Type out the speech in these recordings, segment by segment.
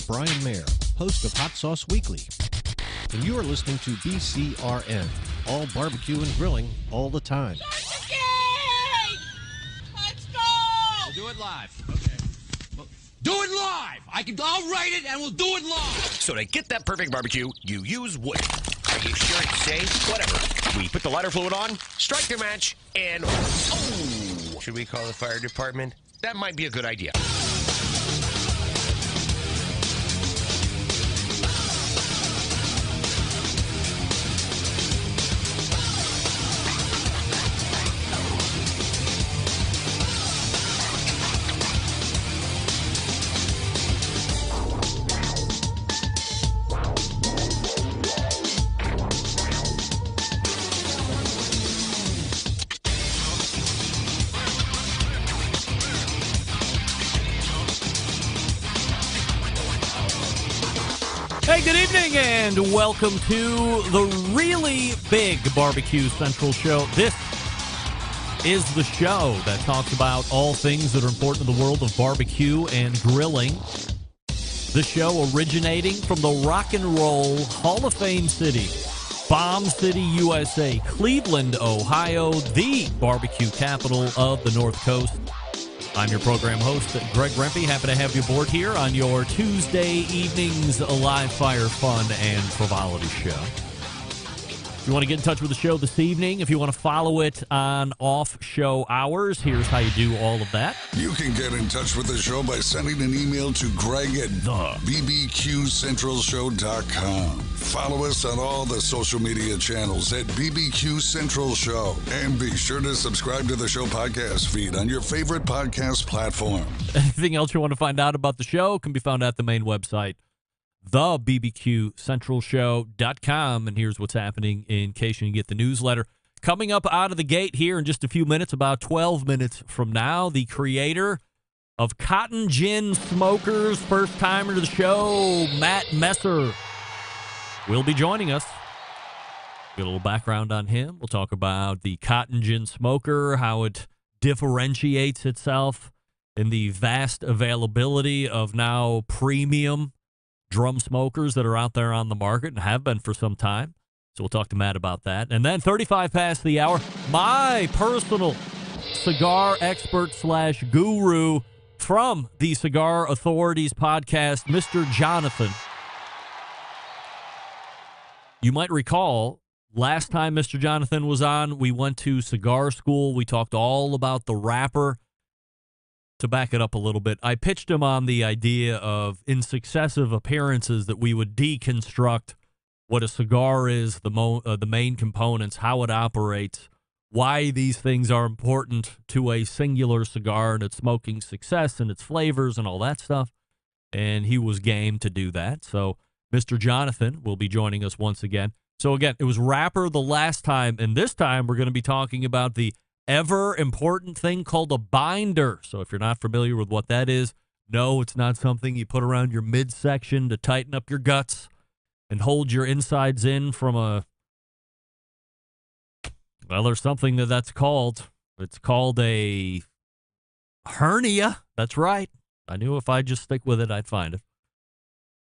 Brian Mayer, host of Hot Sauce Weekly. And you are listening to BCRN, all barbecue and grilling all the time. Let's go! We'll do it live. Okay. Well, do it live! I'll write it and we'll do it live! So to get that perfect barbecue, you use wood. Are you sure it's safe? Whatever. We put the lighter fluid on, strike the match, and... Oh! Should we call the fire department? That might be a good idea. Hey, good evening, and welcome to the really big Barbecue Central show. This is the show that talks about all things that are important in the world of barbecue and grilling. The show originating from the Rock and Roll Hall of Fame city, Bomb City, USA, Cleveland, Ohio, the barbecue capital of the North Coast. I'm your program host, Greg Rempe. Happy to have you aboard here on your Tuesday evening's live fire fun and frivolity show. If you want to get in touch with the show this evening, if you want to follow it on off-show hours, here's how you do all of that. You can get in touch with the show by sending an email to Greg at bbqcentralshow.com. Follow us on all the social media channels at BBQ Central Show. And be sure to subscribe to the show podcast feed on your favorite podcast platform. Anything else you want to find out about the show can be found at the main website, thebbqcentralshow.com. And here's what's happening in case you can get the newsletter. Coming up out of the gate here in just a few minutes, about 12 minutes from now, the creator of Cotton Gin Smokers, first timer to the show, Matt Messer, will be joining us. Get a little background on him. We'll talk about the Cotton Gin Smoker, how it differentiates itself in the vast availability of now premium drum smokers that are out there on the market and have been for some time. So we'll talk to Matt about that. And then 35 past the hour, my personal cigar expert / guru from the Cigar Authority's podcast, Mr. Jonathan. You might recall last time Mr. Jonathan was on, we went to cigar school. We talked all about the wrapper. To back it up a little bit, I pitched him on the idea of, in successive appearances, that we would deconstruct what a cigar is, the main components, how it operates, why these things are important to a singular cigar and its smoking success and its flavors and all that stuff. And he was game to do that. So Mr. Jonathan will be joining us once again. So again, it was wrapper the last time, and this time we're going to be talking about the ever important thing called a binder. So if you're not familiar with what that is, no, it's not something you put around your midsection to tighten up your guts and hold your insides in from a, well, there's something that's called. It's called a hernia. That's right. I knew if I just stick with it, I'd find it.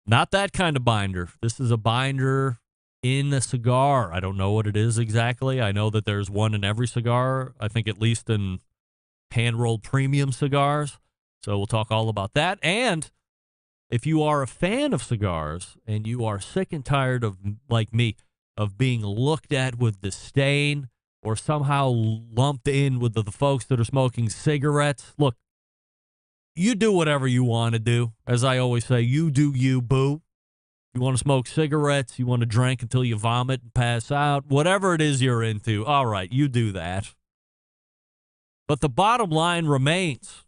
Not that kind of binder. This is a binder in a cigar. I don't know what it is exactly. I know that there's one in every cigar, I think at least in hand-rolled premium cigars. So we'll talk all about that. And if you are a fan of cigars and you are sick and tired of, like me, of being looked at with disdain or somehow lumped in with the folks that are smoking cigarettes, look, you do whatever you want to do. As I always say, you do you, boo. You want to smoke cigarettes, you want to drink until you vomit and pass out, whatever it is you're into, all right, you do that. But the bottom line remains,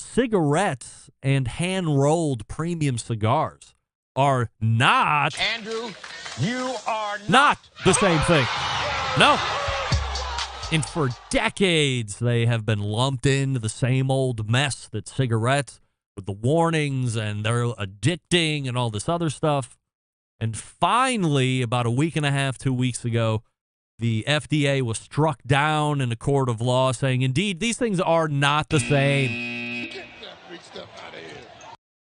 cigarettes and hand-rolled premium cigars are not... Andrew, you are not the same thing. No. And for decades, they have been lumped into the same old mess that cigarettes, with the warnings, and they're addicting and all this other stuff. And finally, about a week and a half, 2 weeks ago, the FDA was struck down in a court of law saying, indeed, these things are not the same. Get that big stuff out of here.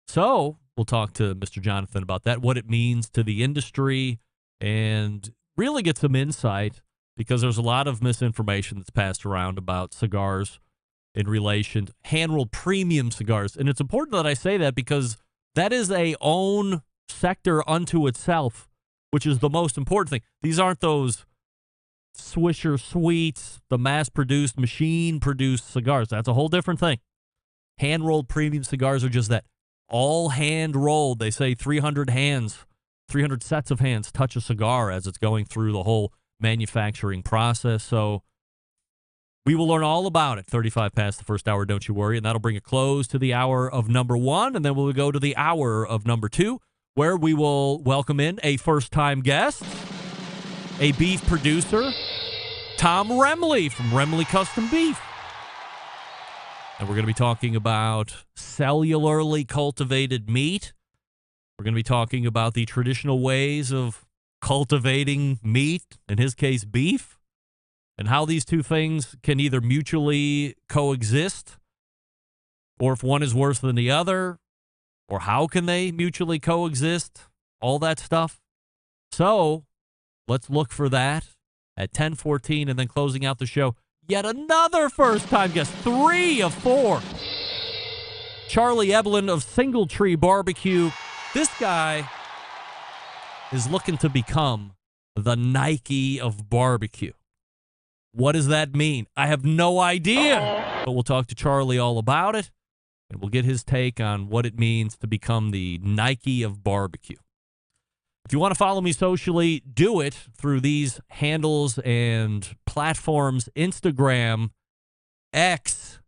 So We'll talk to Mr. Jonathan about that, what it means to the industry, and really get some insight, because there's a lot of misinformation that's passed around about cigars in relation to hand-rolled premium cigars. And it's important that I say that, because that is a own sector unto itself, which is the most important thing. These aren't those Swisher Sweets, the mass-produced, machine-produced cigars. That's a whole different thing. Hand-rolled premium cigars are just that. All hand-rolled. They say 300 hands, 300 sets of hands touch a cigar as it's going through the whole manufacturing process. So we will learn all about it. 35 past the first hour, don't you worry. And that'll bring a close to the hour of number 1. And then we'll go to the hour of number 2, where we will welcome in a first-time guest, a beef producer, Tom Remmele from Remmele Custom Beef. And we're going to be talking about cellularly cultivated meat. We're going to be talking about the traditional ways of cultivating meat, in his case beef, and how these two things can either mutually coexist, or if one is worse than the other, or how can they mutually coexist, all that stuff. So let's look for that at 10:14, and then closing out the show, yet another first-time guest, 3 of 4. Charlie Eblin of Single Tree Barbecue. This guy is looking to become the Nike of barbecue. What does that mean? I have no idea. But we'll talk to Charlie all about it, and we'll get his take on what it means to become the Nike of barbecue. If you want to follow me socially, do it through these handles and platforms: Instagram, X,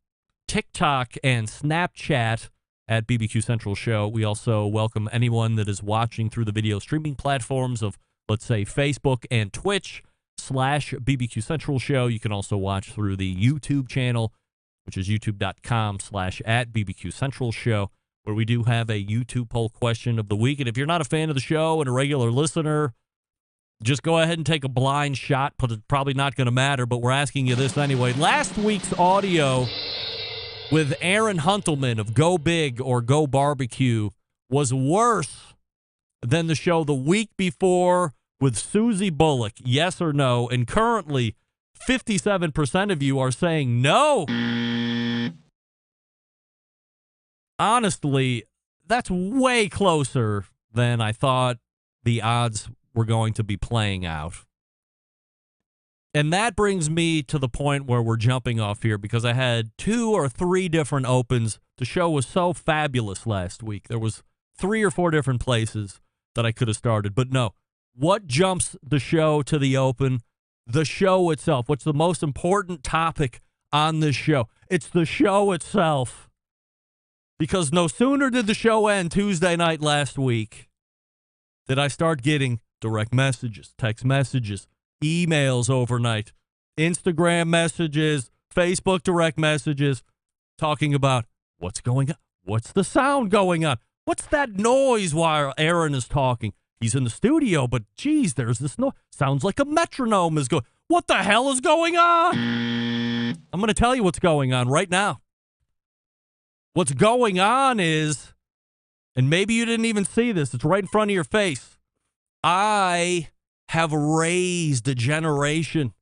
TikTok, and Snapchat at BBQ Central Show. We also welcome anyone that is watching through the video streaming platforms of, let's say, Facebook and Twitch /BBQ Central Show. You can also watch through the YouTube channel, which is youtube.com/@BBQ Central Show, where we do have a YouTube poll question of the week. And if you're not a fan of the show and a regular listener, just go ahead and take a blind shot, but it's probably not going to matter, but we're asking you this anyway. Last week's audio with Aaron Huntelman of Go Big or Go Barbecue was worse than the show the week before with Susie Bullock, yes or no? And currently, 57% of you are saying no. Honestly, that's way closer than I thought the odds were going to be playing out. And that brings me to the point where we're jumping off here, because I had 2 or 3 different opens. The show was so fabulous last week. There was 3 or 4 different places that I could have started. But no, what jumps the show to the open? The show itself. What's the most important topic on this show? It's the show itself. Because no sooner did the show end Tuesday night last week did I start getting direct messages, text messages, emails overnight, Instagram messages, Facebook direct messages, talking about what's going on. What's the sound going on? What's that noise while Aaron is talking? He's in the studio, but geez, there's this noise. Sounds like a metronome is going. What the hell is going on? I'm going to tell you what's going on right now. What's going on is, and maybe you didn't even see this, it's right in front of your face. I have raised a generation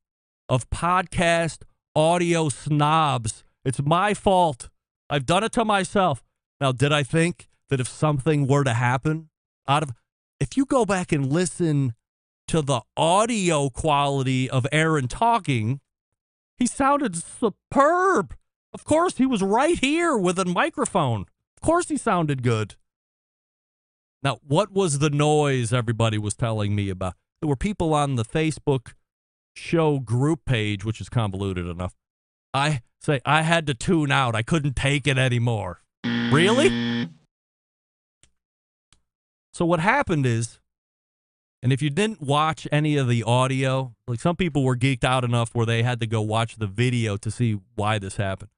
of podcast audio snobs. It's my fault. I've done it to myself. Now, did I think that if something were to happen if you go back and listen to the audio quality of Aaron talking, he sounded superb. Of course, he was right here with a microphone. Of course, he sounded good. Now, what was the noise everybody was telling me about? There were people on the Facebook show group page, which is convoluted enough. I had to tune out. I couldn't take it anymore. Really? So what happened is, and if you didn't watch any of the audio, like some people were geeked out enough where they had to go watch the video to see why this happened.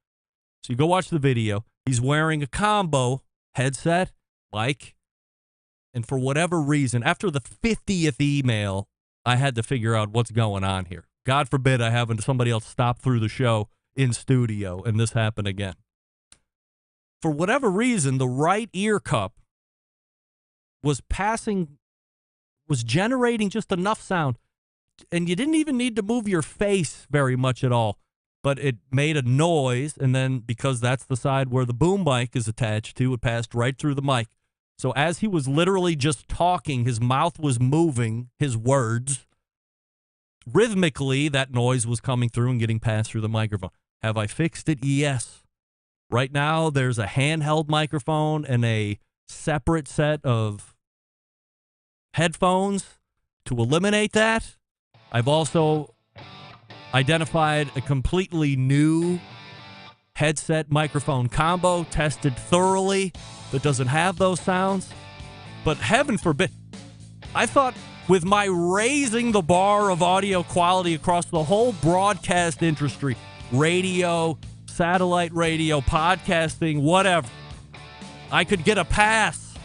So you go watch the video. He's wearing a combo headset, mic, and for whatever reason, after the 50th email, I had to figure out what's going on here. God forbid I have somebody else stop through the show in studio and this happen again. For whatever reason, the right ear cup was generating just enough sound, and you didn't even need to move your face very much at all, but it made a noise, and then because that's the side where the boom mic is attached to, it passed right through the mic. So as he was literally just talking, his mouth was moving, his words. Rhythmically, that noise was coming through and getting passed through the microphone. Have I fixed it? Yes. Right now, there's a handheld microphone and a separate set of headphones to eliminate that. I've also identified a completely new headset microphone combo, tested thoroughly, that doesn't have those sounds. But heaven forbid, I thought with my raising the bar of audio quality across the whole broadcast industry, radio, satellite radio, podcasting, whatever, I could get a pass.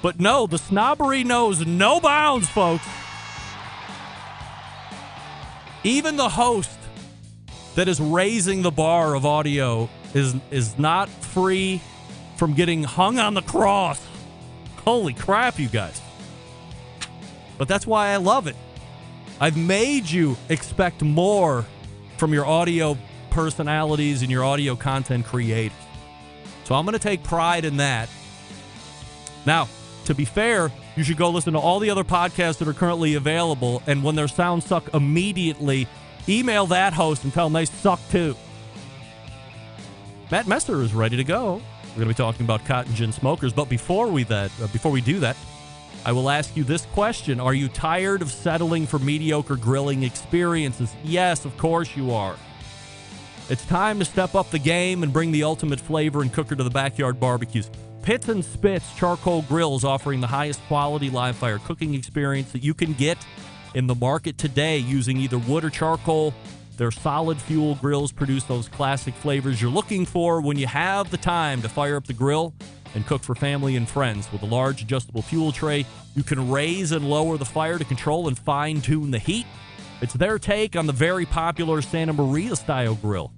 But no, the snobbery knows no bounds, folks. Even the host that is raising the bar of audio is not free from getting hung on the cross. Holy crap, you guys. But that's why I love it. I've made you expect more from your audio personalities and your audio content creators. So I'm going to take pride in that. Now, to be fair, you should go listen to all the other podcasts that are currently available, and when their sounds suck immediately, email that host and tell them they suck too. Matt Messer is ready to go. We're going to be talking about cotton gin smokers, but before we do that, I will ask you this question. Are you tired of settling for mediocre grilling experiences? Yes, of course you are. It's time to step up the game and bring the ultimate flavor and cooker to the backyard barbecues. Pits and Spits Charcoal Grills, offering the highest quality live fire cooking experience that you can get in the market today using either wood or charcoal. Their solid fuel grills produce those classic flavors you're looking for when you have the time to fire up the grill and cook for family and friends. With a large adjustable fuel tray, you can raise and lower the fire to control and fine-tune the heat. It's their take on the very popular Santa Maria style grill.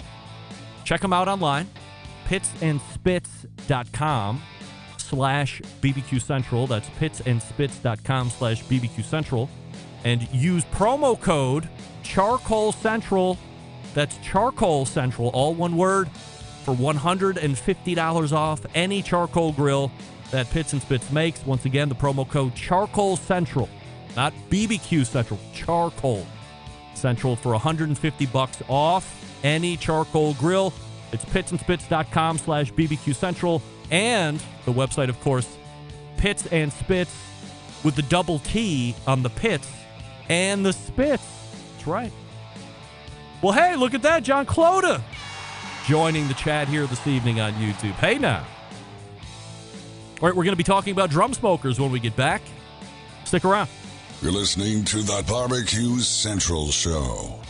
Check them out online, pitsandspits.com/BBQ Central. That's pitsandspits.com/BBQ Central. And use promo code Charcoal Central. That's Charcoal Central, all one word, for $150 off any charcoal grill that Pits and Spits makes. Once again, the promo code Charcoal Central, not BBQ Central, Charcoal Central, for $150 off any charcoal grill. It's pitsandspits.com/BBQ Central, and the website, of course, Pits and Spits with the double T on the Pits and the Spits. That's right. Well, hey, look at that. John Clota joining the chat here this evening on YouTube. Hey, now. All right, we're going to be talking about drum smokers when we get back. Stick around. You're listening to the Barbecue Central Show.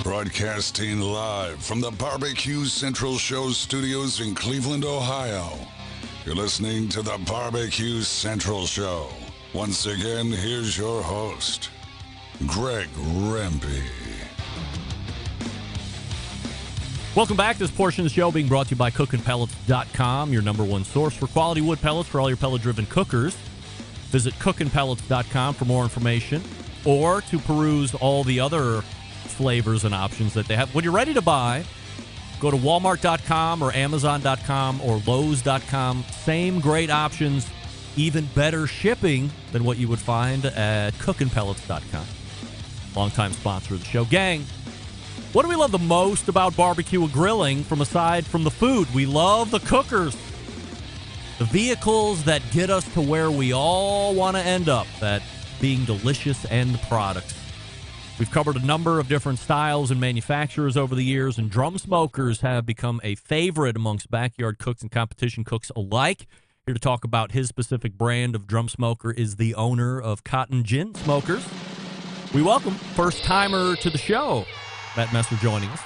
Broadcasting live from the Barbecue Central Show studios in Cleveland, Ohio. You're listening to the Barbecue Central Show. Once again, here's your host, Greg Rempe. Welcome back. This portion of the show being brought to you by cookinpellets.com, your number one source for quality wood pellets for all your pellet-driven cookers. Visit cookinpellets.com for more information or to peruse all the other flavors and options that they have. When you're ready to buy, go to walmart.com or amazon.com or lowes.com. Same great options, even better shipping than what you would find at cookinpellets.com. Longtime sponsor of the show. Gang, what do we love the most about barbecue and grilling aside from the food? We love the cookers. The vehicles that get us to where we all want to end up, that being delicious end products. We've covered a number of different styles and manufacturers over the years, and drum smokers have become a favorite amongst backyard cooks and competition cooks alike. Here to talk about his specific brand of drum smoker is the owner of Cotton Gin Smokers. We welcome first-timer to the show, Matt Messer, joining us.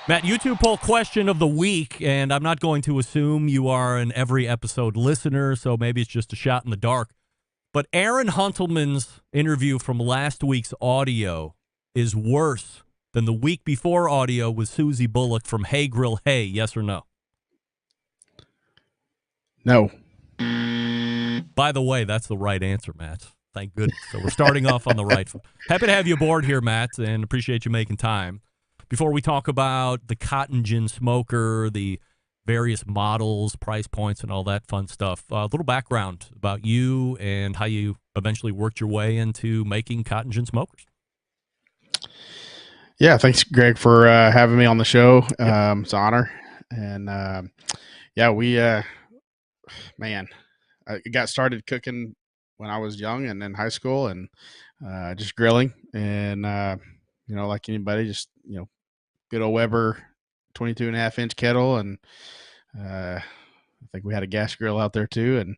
Matt, YouTube poll question of the week, and I'm not going to assume you are an every episode listener, so maybe it's just a shot in the dark. But Aaron Huntelman's interview from last week's audio is worse than the week before audio with Susie Bullock from Hey Grill Hey, yes or no? No. By the way, that's the right answer, Matt. Thank goodness. So we're starting off on the right foot. Happy to have you aboard here, Matt, and appreciate you making time. Before we talk about the Cotton Gin Smoker, the various models, price points, and all that fun stuff, a little background about you and how you eventually worked your way into making Cotton Gin Smokers. Yeah, thanks, Greg, for having me on the show. It's an honor. And we I got started cooking when I was young and in high school, and just grilling. And, like anybody, just, good old Weber 22.5-inch kettle. And I think we had a gas grill out there too. And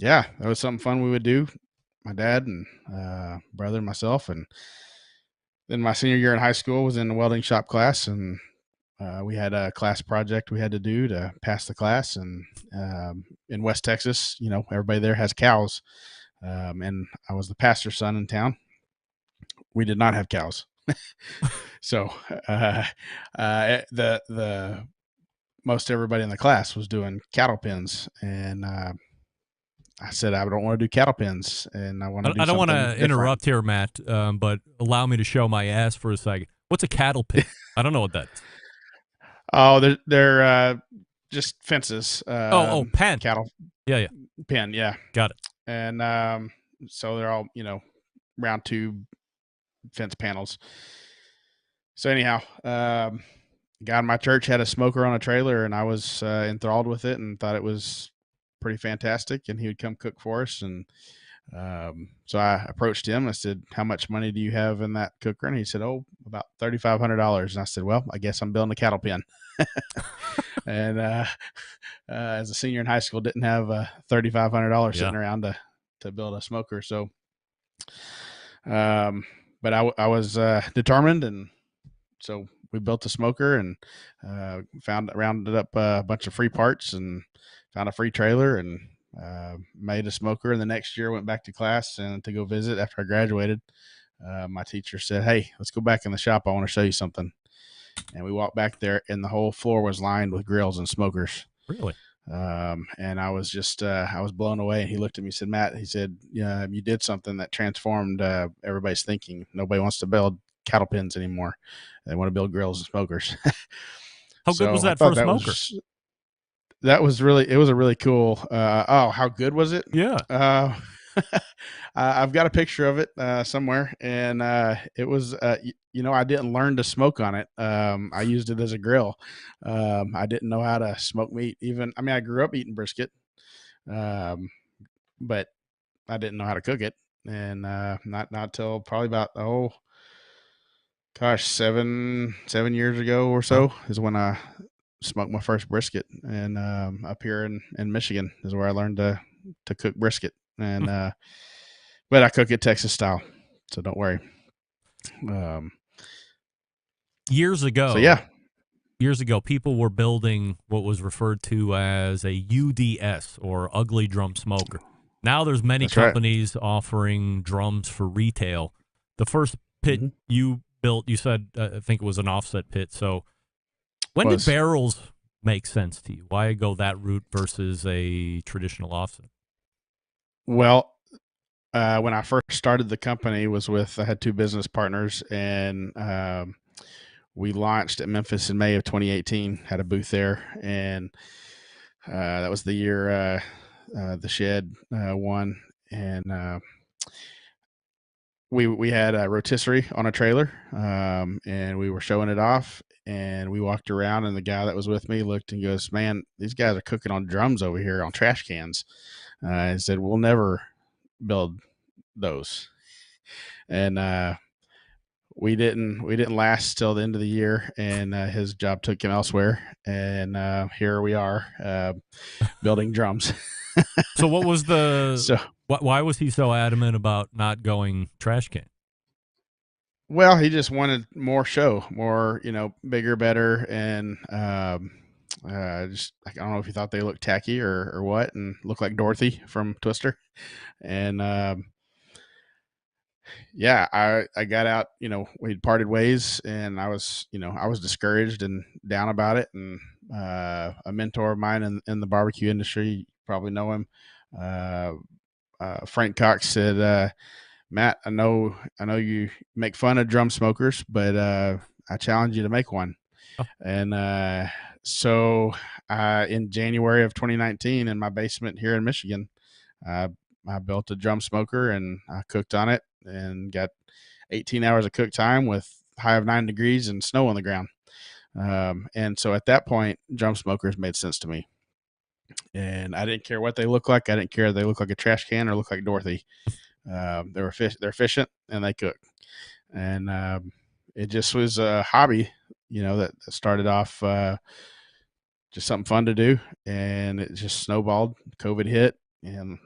that was something fun we would do. My dad and brother and myself. And then my senior year in high school was in the welding shop class, and we had a class project we had to do to pass the class. And in West Texas, everybody there has cows. And I was the pastor's son in town. We did not have cows. So the most everybody in the class was doing cattle pens. And I said, I don't want to do cattle pens, and I want to do I don't want to different. interrupt here, Matt, but allow me to show my ass for a second. What's a cattle pen? I don't know what that is. Oh, they're just fences. Pen. Cattle. Yeah. Pen, yeah. Got it. And so they're all, round tube fence panels. So anyhow, a guy in my church had a smoker on a trailer, and I was enthralled with it and thought it was pretty fantastic, and he would come cook for us. And so I approached him. I said, how much money do you have in that cooker? And he said, about $3,500. And I said, well, I guess I'm building a cattle pen. And as a senior in high school, didn't have $3,500 sitting around to build a smoker. So but I was determined, and so we built a smoker and rounded up a bunch of free parts and found a free trailer and made a smoker. And the next year went back to class and to go visit after I graduated. My teacher said, hey, let's go back in the shop. I want to show you something. And we walked back there, and the whole floor was lined with grills and smokers. Really? And I was just, I was blown away. And he looked at me and said, Matt, he said, you did something that transformed everybody's thinking. Nobody wants to build cattle pens anymore. They want to build grills and smokers. How good was that for a smoker? It was a really cool. How good was it? Yeah. I've got a picture of it somewhere, and it was, I didn't learn to smoke on it. I used it as a grill. I didn't know how to smoke meat. I grew up eating brisket, but I didn't know how to cook it, and not till probably about 7 years ago or so is when I smoked my first brisket. And up here in Michigan is where I learned to cook brisket. And but I cook it Texas style, so don't worry. Years ago, people were building what was referred to as a UDS, or ugly drum smoker. Now there's many companies offering drums for retail. The first pit you built, you said, I think it was an offset pit. So when did barrels make sense to you? Why go that route versus a traditional offset? Well, when I first started the company I had two business partners, and we launched at Memphis in May of 2018, had a booth there. And that was the year the Shed won. And we had a rotisserie on a trailer, and we were showing it off. And we walked around, and the guy that was with me looked and goes, man, these guys are cooking on drums over here on trash cans. I said, we'll never build those. And we didn't last till the end of the year, and his job took him elsewhere, and here we are building drums. So what was So why was he so adamant about not going trash can? well, he just wanted more show, more, bigger, better, and just I don't know if he thought they looked tacky or what, and looked like Dorothy from Twister, and yeah, I got out, we'd parted ways, and I was discouraged and down about it, and a mentor of mine in the barbecue industry, you probably know him, uh, Frank Cox said, Matt, I know you make fun of drum smokers, but I challenge you to make one. Oh. And so in January of 2019, in my basement here in Michigan, I built a drum smoker, and I cooked on it and got 18 hours of cook time with high of 9 degrees and snow on the ground. And so at that point, drum smokers made sense to me. And I didn't care what they look like. I didn't care if they look like a trash can or look like Dorothy. They're efficient, and they cook. And it just was a hobby, that started off just something fun to do, and it just snowballed. COVID hit, and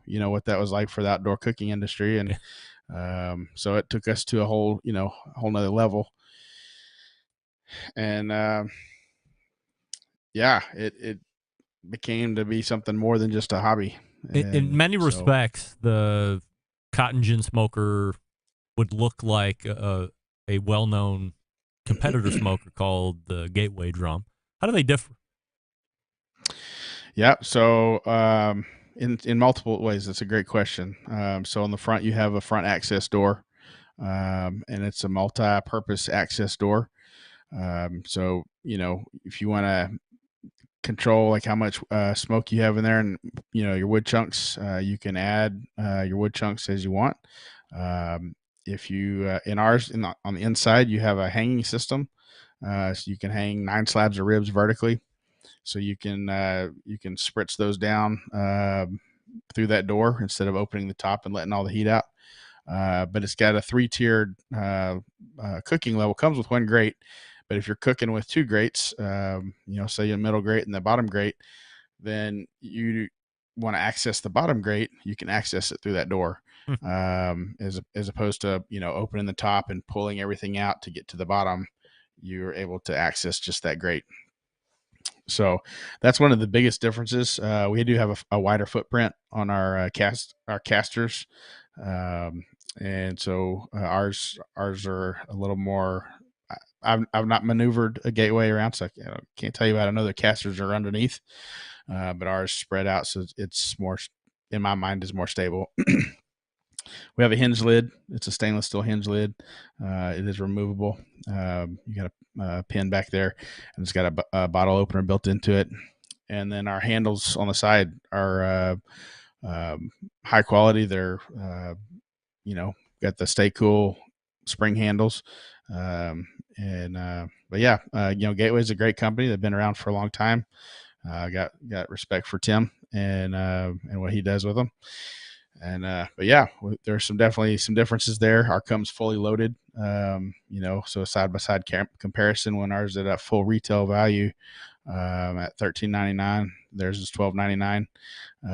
what that was like for the outdoor cooking industry, and so it took us to a whole nother level. And yeah, it became to be something more than just a hobby. In many respects, the cotton gin smoker would look like a well-known competitor smoker called the Gateway Drum. How do they differ? Yeah, so in multiple ways. That's a great question. So on the front, you have a front access door, and it's a multi-purpose access door. So if you want to control like how much smoke you have in there, and your wood chunks, you can add your wood chunks as you want. If you in ours on the inside, you have a hanging system, so you can hang 9 slabs of ribs vertically. So you can spritz those down through that door instead of opening the top and letting all the heat out. But it's got a 3-tiered cooking level. Comes with 1 grate, but if you're cooking with 2 grates, say a middle grate and the bottom grate, then you want to access the bottom grate, you can access it through that door, as opposed to opening the top and pulling everything out to get to the bottom. You're able to access just that grate. So that's one of the biggest differences. We do have a wider footprint on our casters, and so ours are a little more. I've not maneuvered a Gateway around, so I can't tell you about. I know the casters are underneath, but ours spread out, so it's more, in my mind, is more stable. We have a hinge lid. It's a stainless steel hinge lid. It is removable. You got a pin back there, and it's got a bottle opener built into it. And then our handles on the side are high quality. They're got the Stay Cool spring handles. But yeah, Gateway's a great company. They've been around for a long time. Got respect for Tim and what he does with them. And but yeah, there's definitely some differences there. Our comes fully loaded, so a side by side comparison. When ours is at full retail value at $13.99, theirs is $12.99,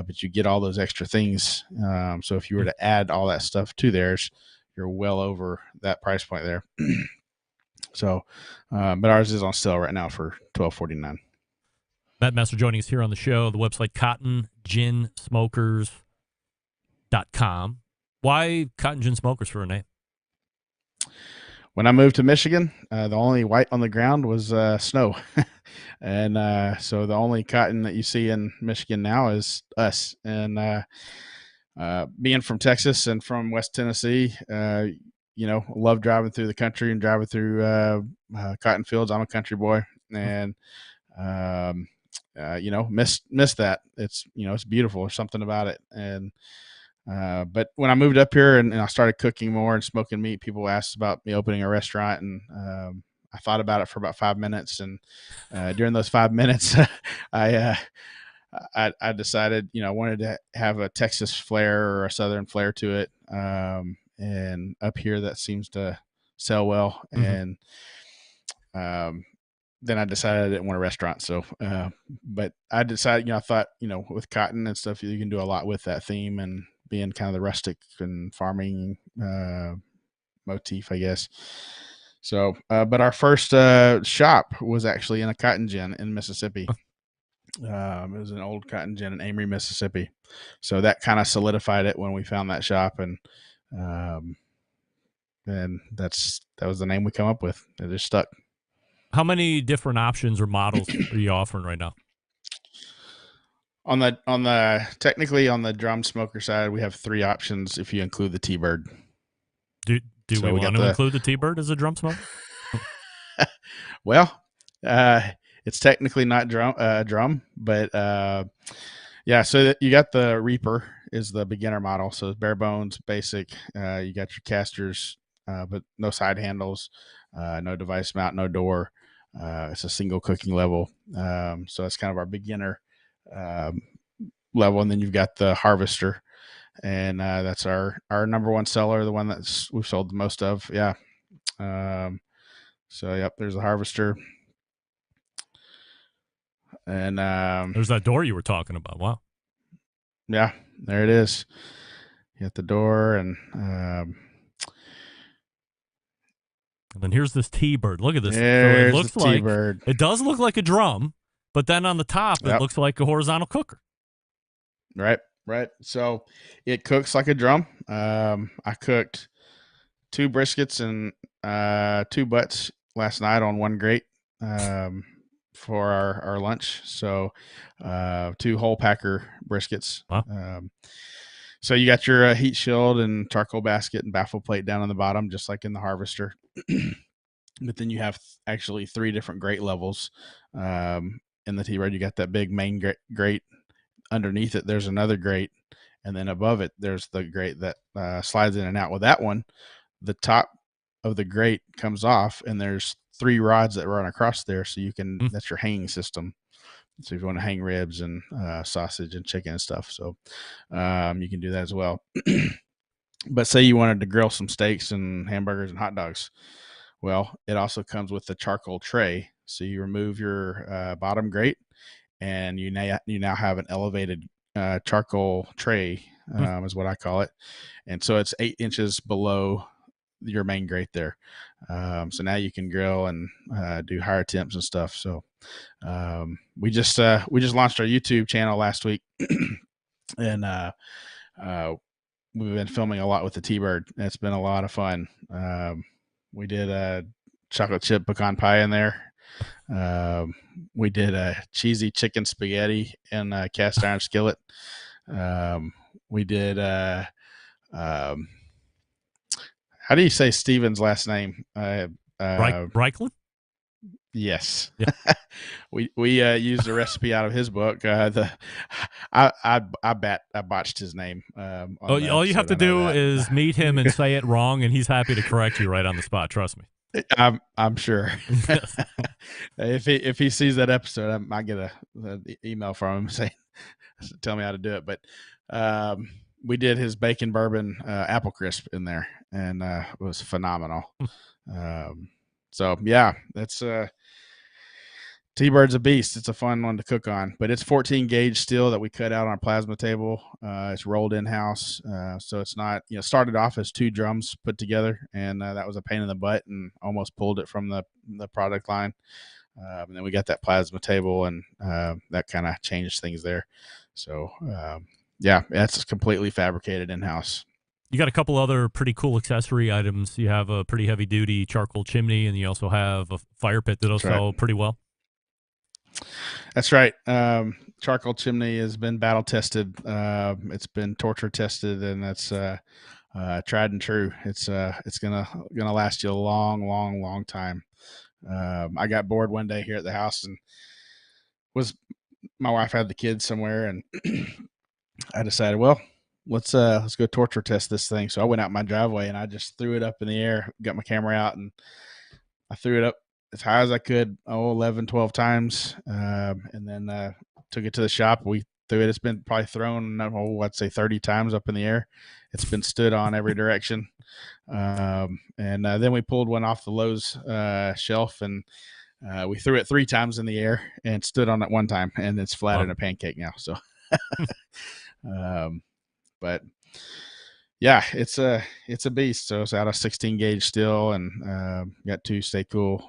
but you get all those extra things. So if you were to add all that stuff to theirs, you're well over that price point there. So, but ours is on sale right now for $12.49. Matt Messer joining us here on the show. The website cottonginsmokers.com. Why Cotton Gin Smokers for a name? When I moved to Michigan, the only white on the ground was snow. And so the only cotton that you see in Michigan now is us. And being from Texas and from West Tennessee, love driving through the country and driving through cotton fields. I'm a country boy, and miss that. It's it's beautiful. There's something about it. And but when I moved up here and I started cooking more and smoking meat, people asked about me opening a restaurant, and I thought about it for about 5 minutes. And during those 5 minutes, I decided, I wanted to have a Texas flair or a Southern flair to it. And up here, that seems to sell well. Mhm. And then I decided I didn't want a restaurant. So, but I decided, I thought, with cotton and stuff, you can do a lot with that theme and being kind of the rustic and farming motif, I guess. So, but our first shop was actually in a cotton gin in Mississippi. It was an old cotton gin in Amory, Mississippi. So that kind of solidified it when we found that shop, um, and that was the name we come up with. It just stuck. How many different options or models are you offering right now? On the technically on the drum smoker side, we have 3 options if you include the T-Bird. Do So we we want got to the- include the T-Bird as a drum smoker? Well, it's technically not drum, but yeah. So you got the Reaper is the beginner model, so it's bare bones, basic. You got your casters, but no side handles, no device mount, no door. It's a single cooking level, so that's kind of our beginner level. And then you've got the Harvester, and that's our number one seller, the one we've sold the most of. Yeah. So yep, there's the Harvester. And There's that door you were talking about. Wow. yeah, there it is. You got the door, and then here's this T-Bird. Look at this. there's so it looks the like T-Bird. it does look like a drum, but then on the top it Yep. looks like a horizontal cooker. Right. So it cooks like a drum. I cooked 2 briskets and 2 butts last night on one grate for our lunch. So 2 whole packer briskets. Wow. So you got your heat shield and charcoal basket and baffle plate down on the bottom, just like in the Harvester. But then you have actually 3 different grate levels. In the T-Bird, you got that big main grate. Underneath it, there's another grate, and then above it, there's the grate that slides in and out. With that one, the top of the grate comes off, and there's 3 rods that run across there, so you can. That's your hanging system. So if you want to hang ribs and sausage and chicken and stuff, so you can do that as well. But say you wanted to grill some steaks and hamburgers and hot dogs, well, it also comes with the charcoal tray. So you remove your bottom grate, and you now have an elevated charcoal tray, is what I call it. And so it's 8 inches below your main grate there. So now you can grill and do higher temps and stuff. So we just launched our YouTube channel last week, and we've been filming a lot with the T-Bird. It's been a lot of fun. We did a chocolate chip pecan pie in there. We did a cheesy chicken spaghetti in a cast iron skillet. We did how do you say Steven's last name? Reichland? Yes. Yeah. we used a recipe out of his book. I botched his name. All you have to do is meet him and say it wrong, and he's happy to correct you right on the spot. Trust me. I'm sure. If he sees that episode, I might get an email from him saying, "Tell me how to do it." But we did his bacon bourbon apple crisp in there, and it was phenomenal. So yeah, that's T-Bird's a beast. It's a fun one to cook on, but it's 14 gauge steel that we cut out on a plasma table. It's rolled in house, so it's not. Started off as 2 drums put together, and that was a pain in the butt, and almost pulled it from the product line. And then we got that plasma table, and that kind of changed things there. So yeah, that's completely fabricated in house. You got a couple other pretty cool accessory items. You have a pretty heavy duty charcoal chimney, and you also have a fire pit that'll sell pretty well. That's right. Charcoal chimney has been battle tested. It's been torture tested, and that's tried and true. It's gonna last you a long time. I got bored one day here at the house, and my wife had the kids somewhere, and I decided, well, let's go torture test this thing. So I went out my driveway, and I just threw it up in the air, got my camera out, and I threw it up as high as I could, 11, 12 times, and then took it to the shop. through it. It's been probably thrown, let's say 30 times up in the air. It's been stood on every direction. And then we pulled one off the Lowe's shelf, and we threw it 3 times in the air and stood on it one time, and it's flat in a pancake now. So, but yeah, it's a beast. So it's out of 16 gauge still, and got 2 Stay Cool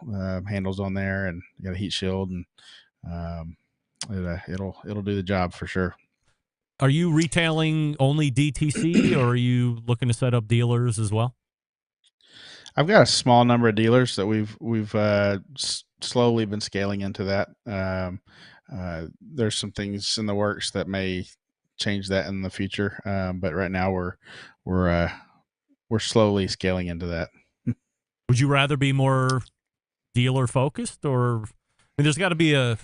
handles on there, and got a heat shield, and it'll do the job for sure. Are you retailing only DTC, or are you looking to set up dealers as well? I've got a small number of dealers that we've slowly been scaling into that. There's some things in the works that may change that in the future, but right now we're slowly scaling into that. Would you rather be more dealer focused, or there's got to be a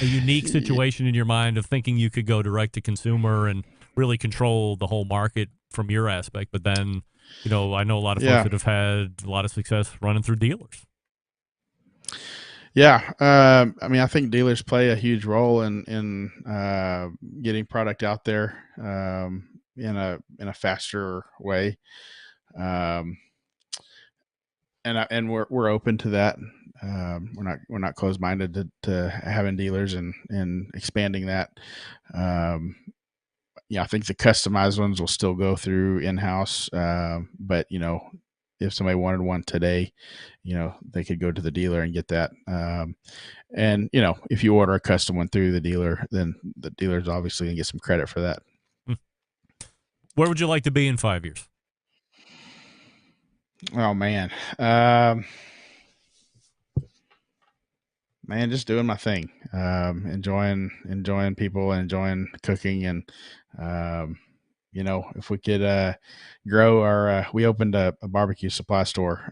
unique situation in your mind of thinking you could go direct to consumer and really control the whole market from your aspect, but then I know a lot of folks that have had a lot of success running through dealers. Yeah, I think dealers play a huge role in getting product out there in a faster way, and we're open to that. We're not closed minded to having dealers and expanding that. I think the customized ones will still go through in-house, but if somebody wanted one today, they could go to the dealer and get that. And if you order a custom one through the dealer, then the dealer's obviously gonna get some credit for that. Where would you like to be in 5 years? Oh man. Man, just doing my thing, enjoying people, enjoying cooking, and if we could grow our, we opened a barbecue supply store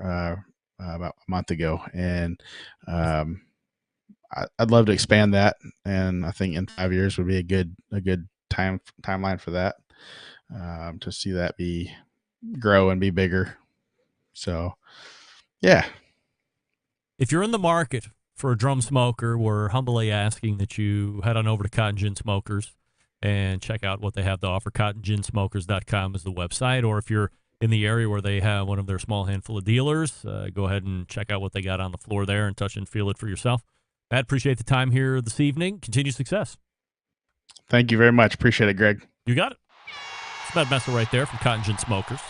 about a month ago, and I'd love to expand that, and I think in 5 years would be a good timeline for that, to see that grow and be bigger. So, yeah. If you're in the market for a drum smoker, we're humbly asking that you head on over to Cotton Gin Smokers and check out what they have to offer. CottonGinSmokers.com is the website. Or if you're in the area where they have one of their small handful of dealers, go ahead and check out what they got on the floor there and touch and feel it for yourself. Matt, appreciate the time here this evening. Continue success. Thank you very much. Appreciate it, Greg. You got it. It's Matt Messer right there from Cotton Gin Smokers.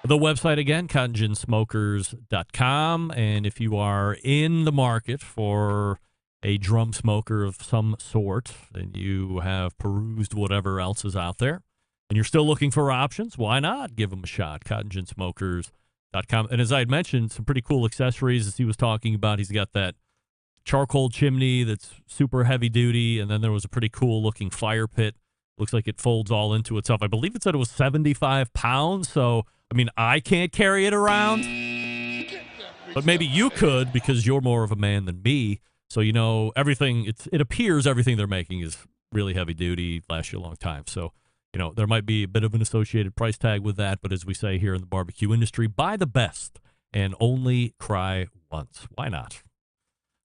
The website again, CottonGinSmokers.com. And if you are in the market for a drum smoker of some sort, and you have perused whatever else is out there, and you're still looking for options, why not give them a shot? CottonGinSmokers.com. And as I had mentioned, some pretty cool accessories as he was talking about. He's got that charcoal chimney that's super heavy duty, and then there was a pretty cool looking fire pit. Looks like it folds all into itself. I believe it said it was 75 pounds, so I can't carry it around, but maybe you could because you're more of a man than me. So, everything, it appears everything they're making is really heavy duty, lasts you a long time. So, there might be a bit of an associated price tag with that. But as we say here in the barbecue industry, buy the best and only cry once. Why not?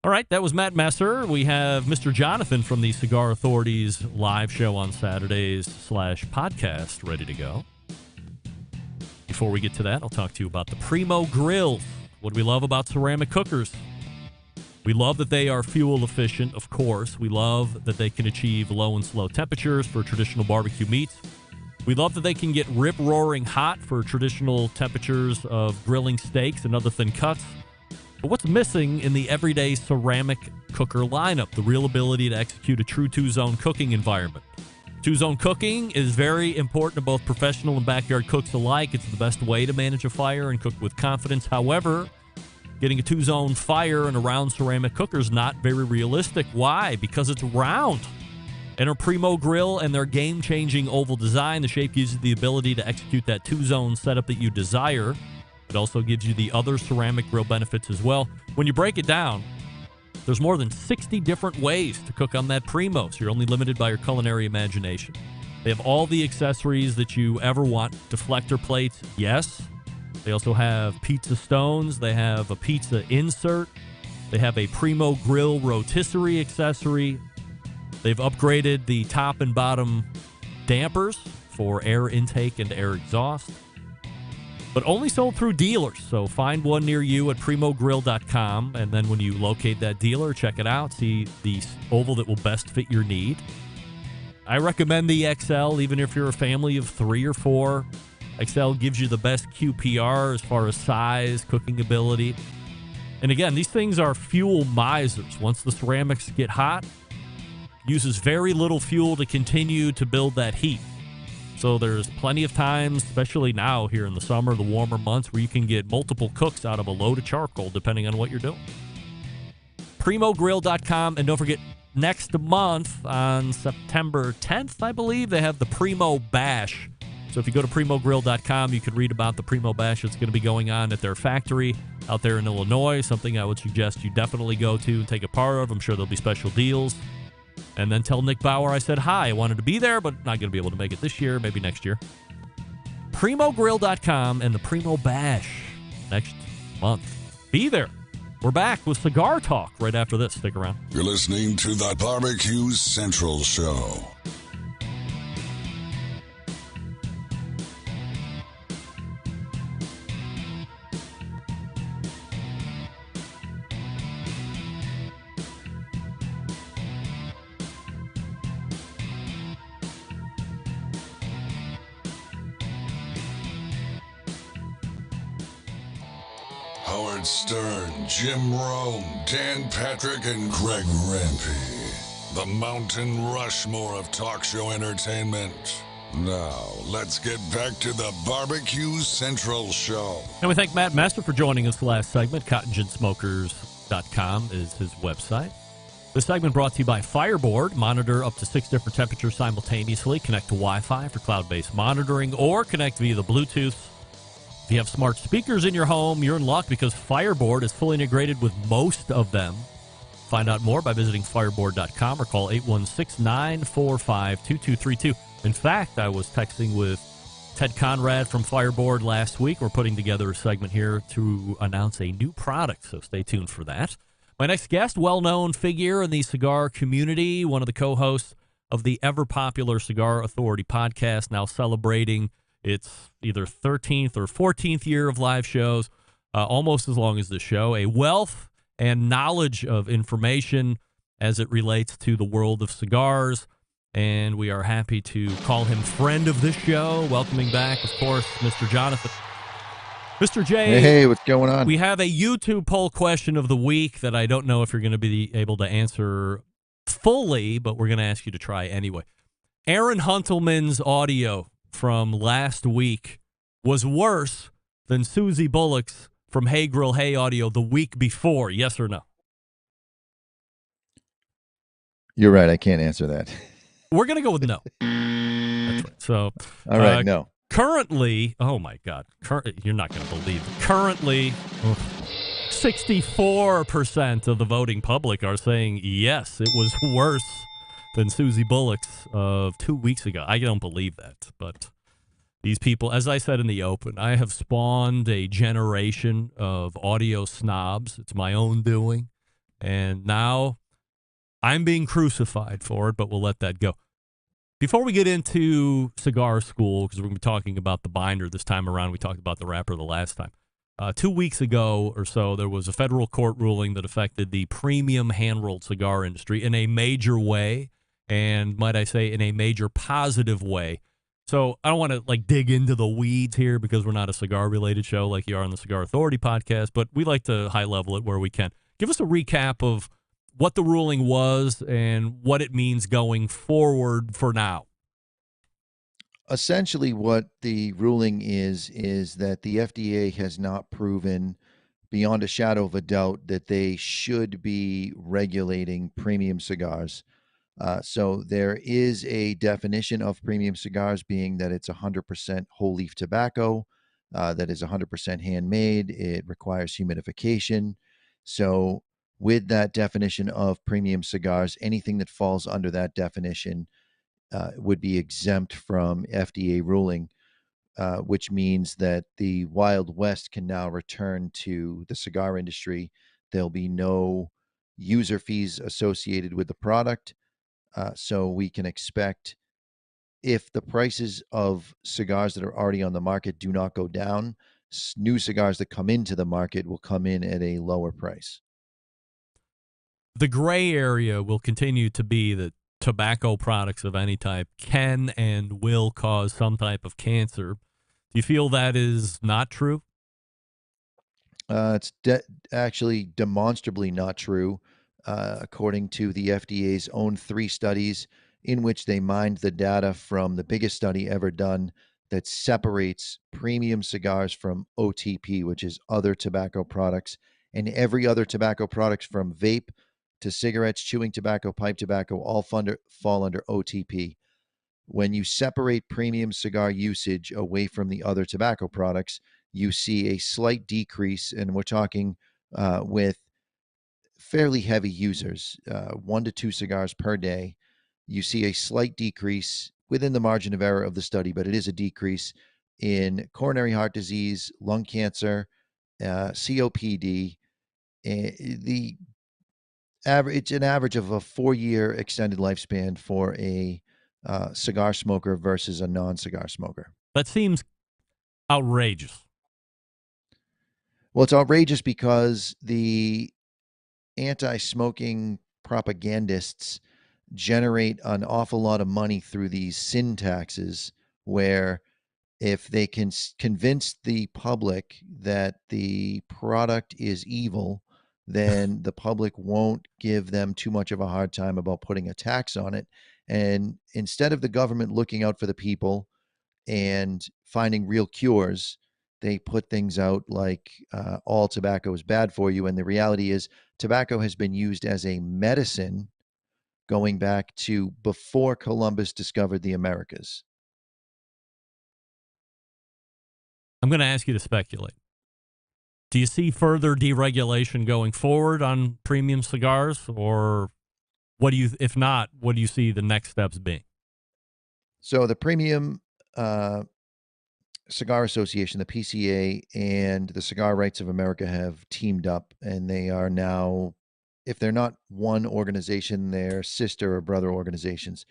All right, that was Matt Messer. We have Mr. Jonathan from the Cigar Authority's live show on Saturdays /podcast ready to go. Before we get to that, I'll talk to you about the Primo Grill. What do we love about ceramic cookers? We love that they are fuel efficient, of course. We love that they can achieve low and slow temperatures for traditional barbecue meats. We love that they can get rip-roaring hot for traditional temperatures of grilling steaks and other thin cuts. But what's missing in the everyday ceramic cooker lineup? The real ability to execute a true two-zone cooking environment. Two-zone cooking is very important to both professional and backyard cooks alike. It's the best way to manage a fire and cook with confidence. However, getting a two-zone fire in a round ceramic cooker is not very realistic. Why? Because it's round. Enter Primo Grill and their game-changing oval design. The shape gives you the ability to execute that two-zone setup that you desire. It also gives you the other ceramic grill benefits as well. When you break it down, there's more than 60 different ways to cook on that Primo, so you're only limited by your culinary imagination. They have all the accessories that you ever want. Deflector plates, yes. They also have pizza stones. They have a pizza insert. They have a Primo Grill rotisserie accessory. They've upgraded the top and bottom dampers for air intake and air exhaust, but only sold through dealers. So find one near you at primogrill.com, and then when you locate that dealer, check it out, see the oval that will best fit your need. I recommend the XL, even if you're a family of 3 or 4. XL gives you the best QPR as far as size, cooking ability. And again, these things are fuel misers. Once the ceramics get hot, uses very little fuel to continue to build that heat. So there's plenty of times, especially now here in the summer, the warmer months, where you can get multiple cooks out of a load of charcoal, depending on what you're doing. Primogrill.com, and don't forget, next month on September 10th, I believe, they have the Primo Bash. So if you go to primogrill.com, you can read about the Primo Bash that's going to be going on at their factory out there in Illinois, something I would suggest you definitely go to and take a part of. I'm sure there'll be special deals. And then tell Nick Bauer I said hi. I wanted to be there, but not going to be able to make it this year, maybe next year. Primogrill.com and the Primo Bash next month. Be there. We're back with Cigar Talk right after this. Stick around. You're listening to the Barbecue Central Show. Howard Stern, Jim Rome, Dan Patrick, and Greg Rempe. The Mountain Rushmore of talk show entertainment. Now, let's get back to the Barbecue Central Show. And we thank Matt Messer for joining us last segment. CottonGinsmokers.com is his website. This segment brought to you by Fireboard. Monitor up to 6 different temperatures simultaneously. Connect to Wi-Fi for cloud-based monitoring, or connect via the Bluetooth. If you have smart speakers in your home, you're in luck because Fireboard is fully integrated with most of them. Find out more by visiting fireboard.com or call 816-945-2232. In fact, I was texting with Ted Conrad from Fireboard last week. We're putting together a segment here to announce a new product, so stay tuned for that. My next guest, well-known figure in the cigar community, one of the co-hosts of the ever-popular Cigar Authority podcast, now celebrating its either 13th or 14th year of live shows, almost as long as this show. A wealth and knowledge of information as it relates to the world of cigars, and we are happy to call him friend of this show. Welcoming back, of course, Mr. Jonathan. Mr. J. Hey, what's going on? We have a YouTube poll question of the week that I don't know if you're going to be able to answer fully, but we're going to ask you to try anyway. Aaron Huntelman's audio from last week was worse than Susie Bullock's from Hey Grill Hey audio the week before, yes or no? You're right. I can't answer that. We're going to go with no. That's right. So, all right, no. Currently, oh my God, you're not going to believe it. Currently, 64% of the voting public are saying yes, it was worse than Susie Bullock's of 2 weeks ago. I don't believe that, but these people, as I said in the open, I have spawned a generation of audio snobs. It's my own doing, and now I'm being crucified for it, but we'll let that go. Before we get into cigar school, because we're going to be talking about the binder this time around, we talked about the wrapper the last time. 2 weeks ago or so, there was a federal court ruling that affected the premium hand-rolled cigar industry in a major way, and might I say, in a major positive way. So I don't want to dig into the weeds here because we're not a cigar-related show like you are on the Cigar Authority podcast, but we like to high-level it where we can. Give us a recap of what the ruling was and what it means going forward for now. Essentially, what the ruling is that the FDA has not proven beyond a shadow of a doubt that they should be regulating premium cigars. So there is a definition of premium cigars being that it's 100% whole leaf tobacco, that is 100% handmade. It requires humidification. So with that definition of premium cigars, anything that falls under that definition would be exempt from FDA ruling, which means that the Wild West can now return to the cigar industry. There'll be no user fees associated with the product. So we can expect, if the prices of cigars that are already on the market do not go down, new cigars that come into the market will come in at a lower price. The gray area will continue to be that tobacco products of any type can and will cause some type of cancer. Do you feel that is not true? It's actually demonstrably not true, according to the FDA's own 3 studies in which they mined the data from the biggest study ever done that separates premium cigars from OTP, which is other tobacco products, and every other tobacco products from vape to cigarettes, chewing tobacco, pipe tobacco, all fall under OTP. When you separate premium cigar usage away from the other tobacco products, you see a slight decrease, and we're talking with fairly heavy users, 1 to 2 cigars per day. You see a slight decrease within the margin of error of the study, but it is a decrease in coronary heart disease, lung cancer, COPD. The average, it's an average of a 4-year extended lifespan for a cigar smoker versus a non-cigar smoker. That seems outrageous. Well, it's outrageous because the anti-smoking propagandists generate an awful lot of money through these sin taxes, where if they can convince the public that the product is evil, then the public won't give them too much of a hard time about putting a tax on it. And instead of the government looking out for the people and finding real cures, they put things out like all tobacco is bad for you. And the reality is, tobacco has been used as a medicine going back to before Columbus discovered the Americas. I'm going to ask you to speculate. Do you see further deregulation going forward on premium cigars, or what do you, if not, what do you see the next steps being? So the Premium Cigar Association, the PCA, and the Cigar Rights of America have teamed up, and they are now, if they're not one organization, they're sister or brother organizations.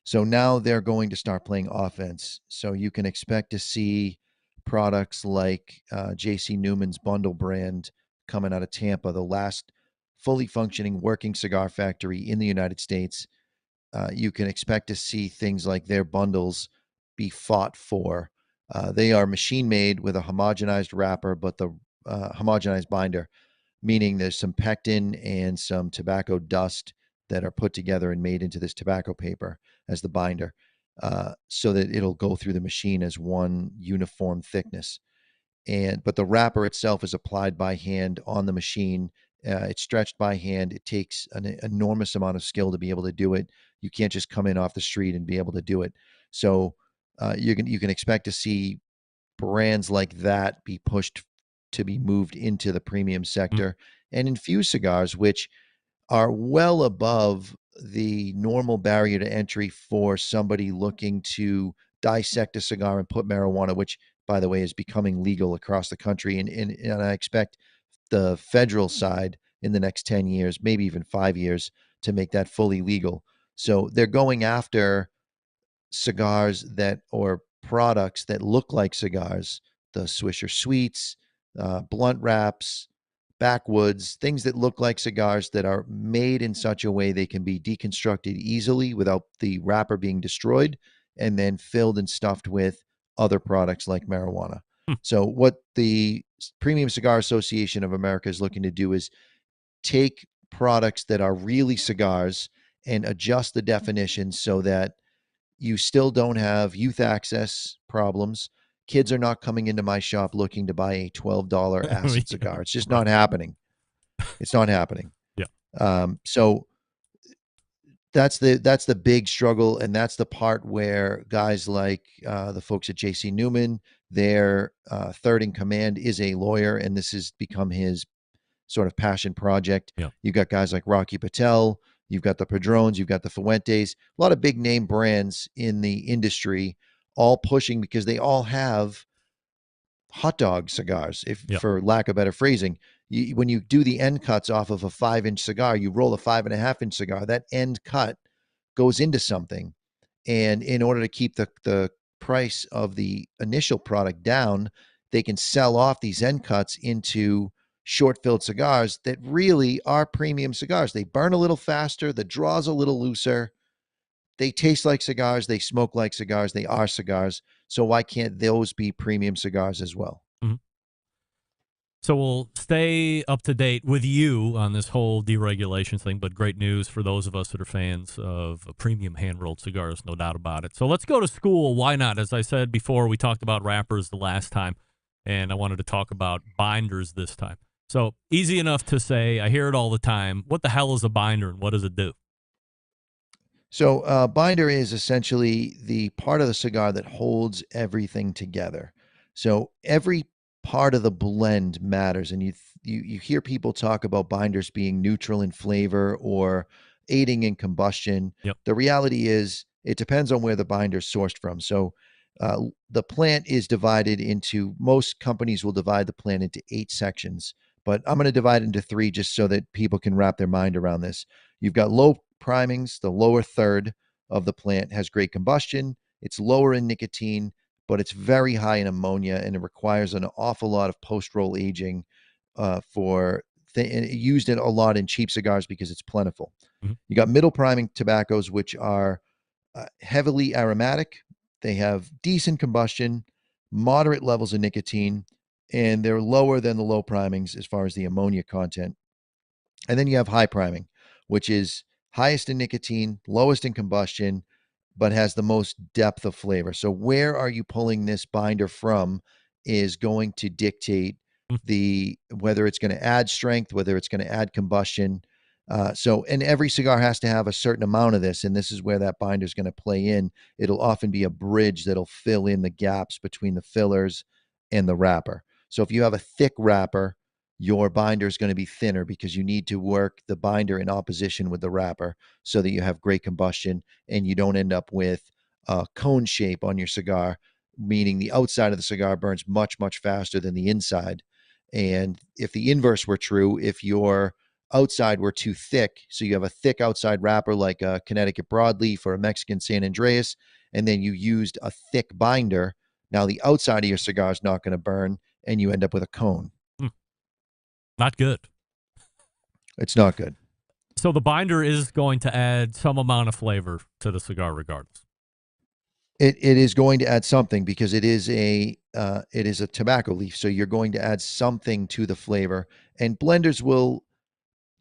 So now they're going to start playing offense. So you can expect to see products like J.C. Newman's Bundle brand coming out of Tampa, the last fully functioning working cigar factory in the United States. You can expect to see things like their bundles be fought for. They are machine made with a homogenized wrapper, but the homogenized binder, meaning there's some pectin and some tobacco dust that are put together and made into this tobacco paper as the binder, so that it'll go through the machine as one uniform thickness. But the wrapper itself is applied by hand on the machine. It's stretched by hand. It takes an enormous amount of skill to be able to do it. You can't just come in off the street and be able to do it. So you can expect to see brands like that be pushed to be moved into the premium sector, and infused cigars, which are well above the normal barrier to entry for somebody looking to dissect a cigar and put marijuana, which, by the way, is becoming legal across the country. And I expect the federal side in the next 10 years, maybe even 5 years, to make that fully legal. So they're going after cigars that, or products that look like cigars, the Swisher Sweets, blunt wraps, backwoods, things that look like cigars that are made in such a way they can be deconstructed easily without the wrapper being destroyed, and then filled and stuffed with other products like marijuana. So what the Premium Cigar Association of America is looking to do is take products that are really cigars and adjust the definition so that you still don't have youth access problems. Kids are not coming into my shop looking to buy a $12 acid cigar. It's just not happening. It's not happening. Yeah. So that's the big struggle, and that's the part where guys like the folks at J.C. Newman, their third in command is a lawyer, and this has become his sort of passion project. Yeah. You've got guys like Rocky Patel, you've got the Padrones, you've got the Fuentes, a lot of big name brands in the industry, all pushing because they all have hot dog cigars, for lack of better phrasing. When you do the end cuts off of a 5-inch cigar, you roll a 5.5-inch cigar. That end cut goes into something. And in order to keep the price of the initial product down, they can sell off these end cuts into short-filled cigars that really are premium cigars. They burn a little faster, the draw's a little looser, they taste like cigars, they smoke like cigars, they are cigars. So why can't those be premium cigars as well? Mhm. So we'll stay up to date with you on this whole deregulation thing, but great news for those of us that are fans of premium hand-rolled cigars, no doubt about it. So let's go to school. Why not? As I said before, we talked about wrappers the last time, and I wanted to talk about binders this time. So easy enough to say, I hear it all the time. What the hell is a binder, and what does it do? So binder is essentially the part of the cigar that holds everything together. So every part of the blend matters, and you hear people talk about binders being neutral in flavor or aiding in combustion. Yep. The reality is it depends on where the binder is sourced from. So the plant is divided into, most companies will divide the plant into 8 sections, but I'm going to divide it into 3 just so that people can wrap their mind around this. You've got low primings. The lower third of the plant has great combustion. It's lower in nicotine, but it's very high in ammonia, and it requires an awful lot of post-roll aging and used a lot in cheap cigars because it's plentiful. Mm-hmm. You got middle priming tobaccos, which are heavily aromatic. They have decent combustion, moderate levels of nicotine, and they're lower than the low primings as far as the ammonia content. And then you have high priming, which is highest in nicotine, lowest in combustion, but has the most depth of flavor. So where are you pulling this binder from is going to dictate whether it's going to add strength, whether it's going to add combustion. And every cigar has to have a certain amount of this, and this is where that binder is going to play in. It'll often be a bridge that'll fill in the gaps between the fillers and the wrapper. So if you have a thick wrapper, your binder is going to be thinner because you need to work the binder in opposition with the wrapper so that you have great combustion and you don't end up with a cone shape on your cigar, meaning the outside of the cigar burns much, much faster than the inside. And if the inverse were true, if your outside were too thick, so you have a thick outside wrapper like a Connecticut broadleaf or a Mexican San Andreas, and then you used a thick binder, now the outside of your cigar is not going to burn and you end up with a cone. Not good. It's not good. So the binder is going to add some amount of flavor to the cigar regardless. It is going to add something because it is a tobacco leaf. So you're going to add something to the flavor, and blenders will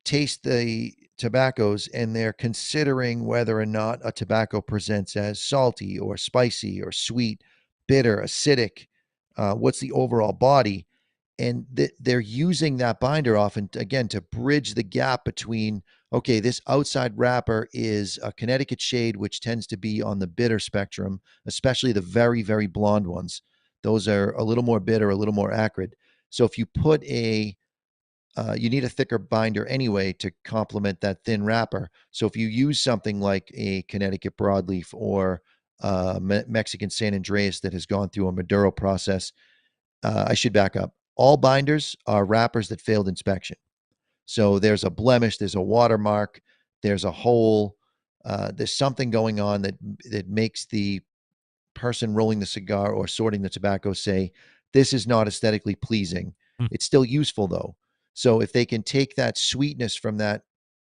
taste the tobaccos and they're considering whether or not a tobacco presents as salty or spicy or sweet, bitter, acidic. What's the overall body? And they're using that binder often, again, to bridge the gap between, okay, this outside wrapper is a Connecticut shade, which tends to be on the bitter spectrum, especially the very, very blonde ones. Those are a little more bitter, a little more acrid. So if you put you need a thicker binder anyway to complement that thin wrapper. So if you use something like a Connecticut broadleaf or Mexican San Andreas that has gone through a Maduro process, I should back up. All binders are wrappers that failed inspection. So there's a blemish, there's a watermark, there's a hole, there's something going on that makes the person rolling the cigar or sorting the tobacco say, this is not aesthetically pleasing. It's still useful though. So if they can take that sweetness from that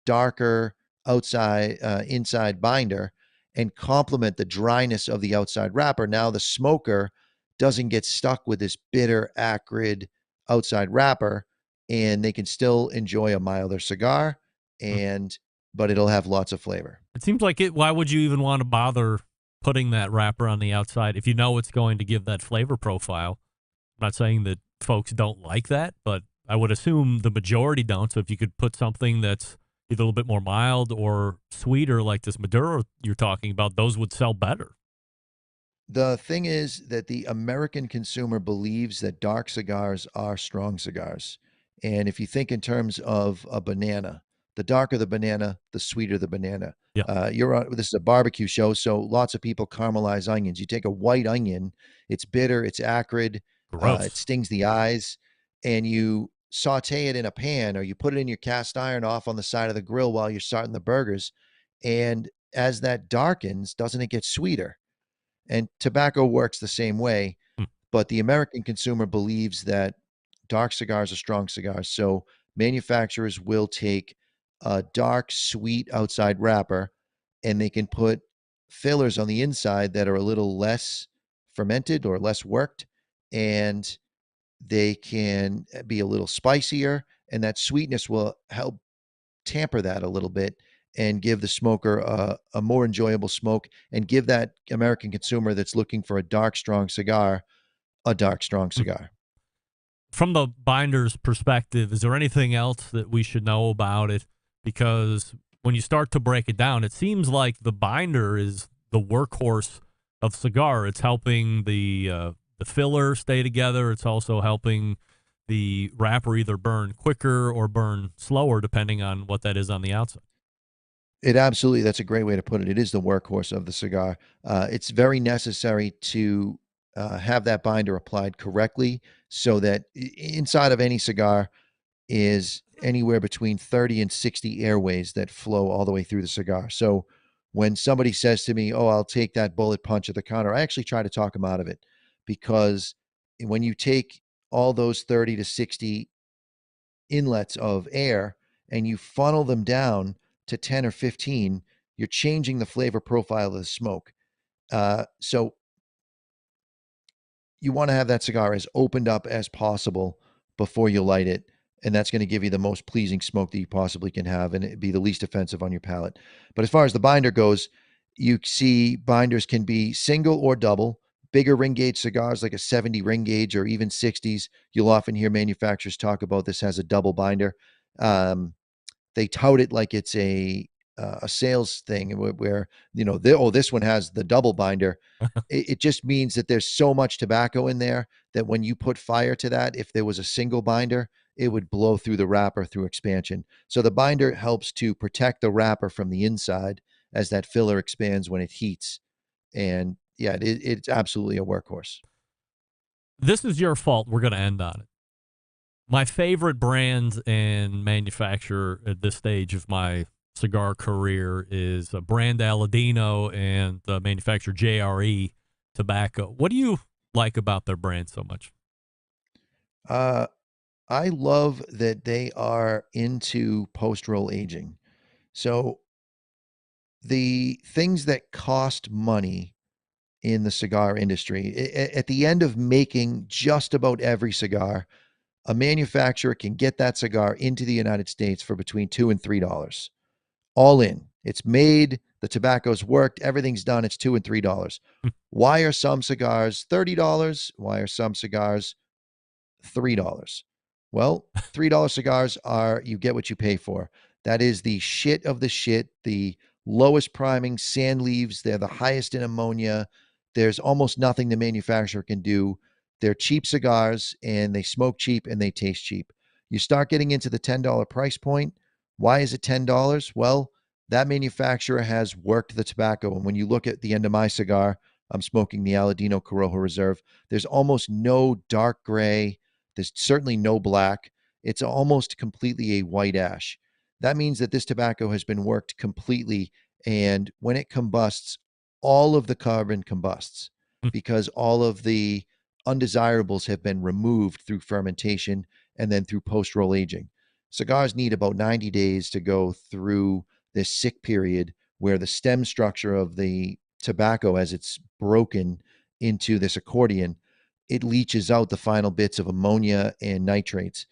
darker inside binder and complement the dryness of the outside wrapper, now the smoker doesn't get stuck with this bitter, acrid outside wrapper, and they can still enjoy a milder cigar, but it'll have lots of flavor. It seems like it. Why would you even want to bother putting that wrapper on the outside if you know it's going to give that flavor profile? I'm not saying that folks don't like that, but I would assume the majority don't. So if you could put something that's either a little bit more mild or sweeter, like this Maduro you're talking about, those would sell better. The thing is that the American consumer believes that dark cigars are strong cigars. And if you think in terms of a banana, the darker the banana, the sweeter the banana. Yeah. This is a barbecue show, so lots of people caramelize onions. You take a white onion, it's bitter, it's acrid, Gross. it stings the eyes, and you saute it in a pan or you put it in your cast iron off on the side of the grill while you're starting the burgers. And as that darkens, doesn't it get sweeter? And tobacco works the same way, Hmm. but the American consumer believes that dark cigars are strong cigars. So manufacturers will take a dark, sweet outside wrapper and they can put fillers on the inside that are a little less fermented or less worked, and they can be a little spicier, and that sweetness will help tamper that a little bit and give the smoker a more enjoyable smoke and give that American consumer that's looking for a dark, strong cigar a dark, strong cigar. From the binder's perspective, is there anything else that we should know about it? Because when you start to break it down, it seems like the binder is the workhorse of cigar. It's helping the filler stay together. It's also helping the wrapper either burn quicker or burn slower, depending on what that is on the outside. It absolutely, that's a great way to put it. It is the workhorse of the cigar. It's very necessary to have that binder applied correctly so that inside of any cigar is anywhere between 30 and 60 airways that flow all the way through the cigar. So when somebody says to me, "Oh, I'll take that bullet punch at the counter," I actually try to talk them out of it, because when you take all those 30 to 60 inlets of air and you funnel them down to 10 or 15, you're changing the flavor profile of the smoke. So you want to have that cigar as opened up as possible before you light it. And that's going to give you the most pleasing smoke that you possibly can have, and it'd be the least offensive on your palate. But as far as the binder goes, you see binders can be single or double. Bigger ring gauge cigars like a 70 ring gauge or even 60s, you'll often hear manufacturers talk about this as a double binder. They tout it like it's a sales thing where this one has the double binder. It just means that there's so much tobacco in there that when you put fire to that, if there was a single binder, it would blow through the wrapper through expansion. So the binder helps to protect the wrapper from the inside as that filler expands when it heats. And yeah, it's absolutely a workhorse. This is your fault. We're going to end on it. My favorite brand and manufacturer at this stage of my cigar career is brand Aladino and the manufacturer JRE Tobacco. What do you like about their brand so much? I love that they are into post-roll aging. So the things that cost money in the cigar industry, at the end of making just about every cigar, a manufacturer can get that cigar into the United States for between $2 and $3, all in. It's made, the tobacco's worked, everything's done. It's $2 and $3. Why are some cigars $30? Why are some cigars $3? Well, $3 cigars are, you get what you pay for. That is the shit of the shit, the lowest priming, sand leaves. They're the highest in ammonia. There's almost nothing the manufacturer can do. They're cheap cigars and they smoke cheap and they taste cheap. You start getting into the $10 price point. Why is it $10? Well, that manufacturer has worked the tobacco. And when you look at the end of my cigar, I'm smoking the Aladino Corojo Reserve. There's almost no dark gray. There's certainly no black. It's almost completely a white ash. That means that this tobacco has been worked completely. And when it combusts, all of the carbon combusts because all of the undesirables have been removed through fermentation and then through post-roll aging. Cigars need about 90 days to go through this sick period where the stem structure of the tobacco, as it's broken into this accordion, it leaches out the final bits of ammonia and nitrates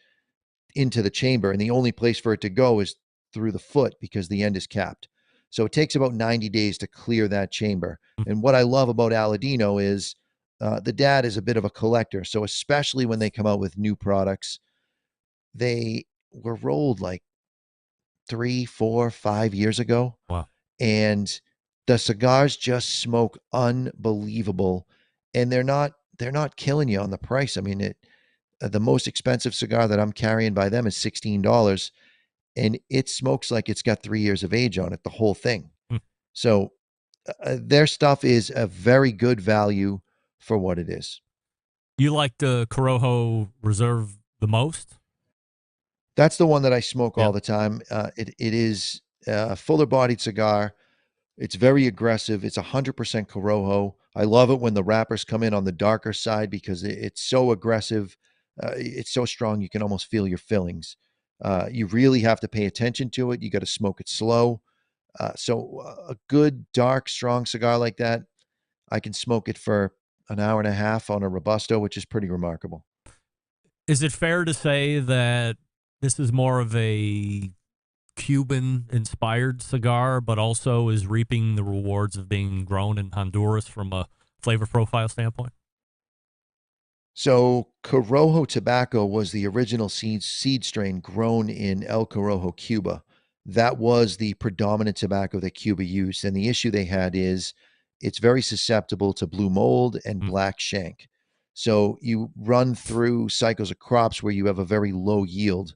into the chamber. And the only place for it to go is through the foot because the end is capped. So it takes about 90 days to clear that chamber. And what I love about Aladino is the dad is a bit of a collector. So especially when they come out with new products, they were rolled like 3, 4, 5 years ago. Wow. And the cigars just smoke unbelievable. And they're not killing you on the price. I mean, the most expensive cigar that I'm carrying by them is $16, and it smokes like it's got 3 years of age on it, the whole thing. So their stuff is a very good value for what it is. You like the Corojo Reserve the most? That's the one that I smoke all the time. It is a fuller bodied cigar, It's very aggressive. It's 100% Corojo. I love it when the wrappers come in on the darker side because it's so aggressive. It's so strong you can almost feel your fillings. You really have to pay attention to it. You got to smoke it slow. So a good, dark, strong cigar like that, I can smoke it for an hour and a half on a Robusto, which is pretty remarkable. Is it fair to say that this is more of a Cuban-inspired cigar, but also is reaping the rewards of being grown in Honduras from a flavor profile standpoint? So Corojo tobacco was the original seed strain grown in El Corojo, Cuba. That was the predominant tobacco that Cuba used. And the issue they had is it's very susceptible to blue mold and black shank. So you run through cycles of crops where you have a very low yield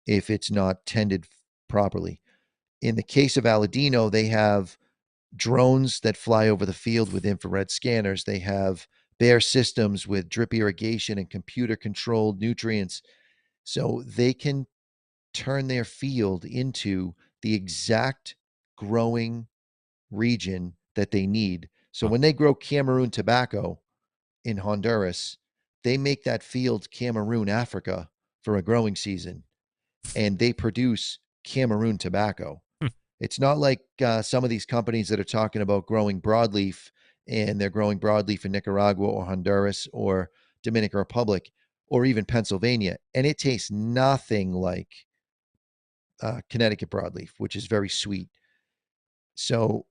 if it's not tended properly. In the case of Aladino, they have drones that fly over the field with infrared scanners. They have bare systems with drip irrigation and computer controlled nutrients. So they can turn their field into the exact growing region that they need. So when they grow Cameroon tobacco in Honduras, they make that field Cameroon, Africa for a growing season, and they produce Cameroon tobacco. It's not like some of these companies that are talking about growing broadleaf, and they're growing broadleaf in Nicaragua or Honduras or Dominican Republic or even Pennsylvania, and it tastes nothing like Connecticut broadleaf, which is very sweet. So,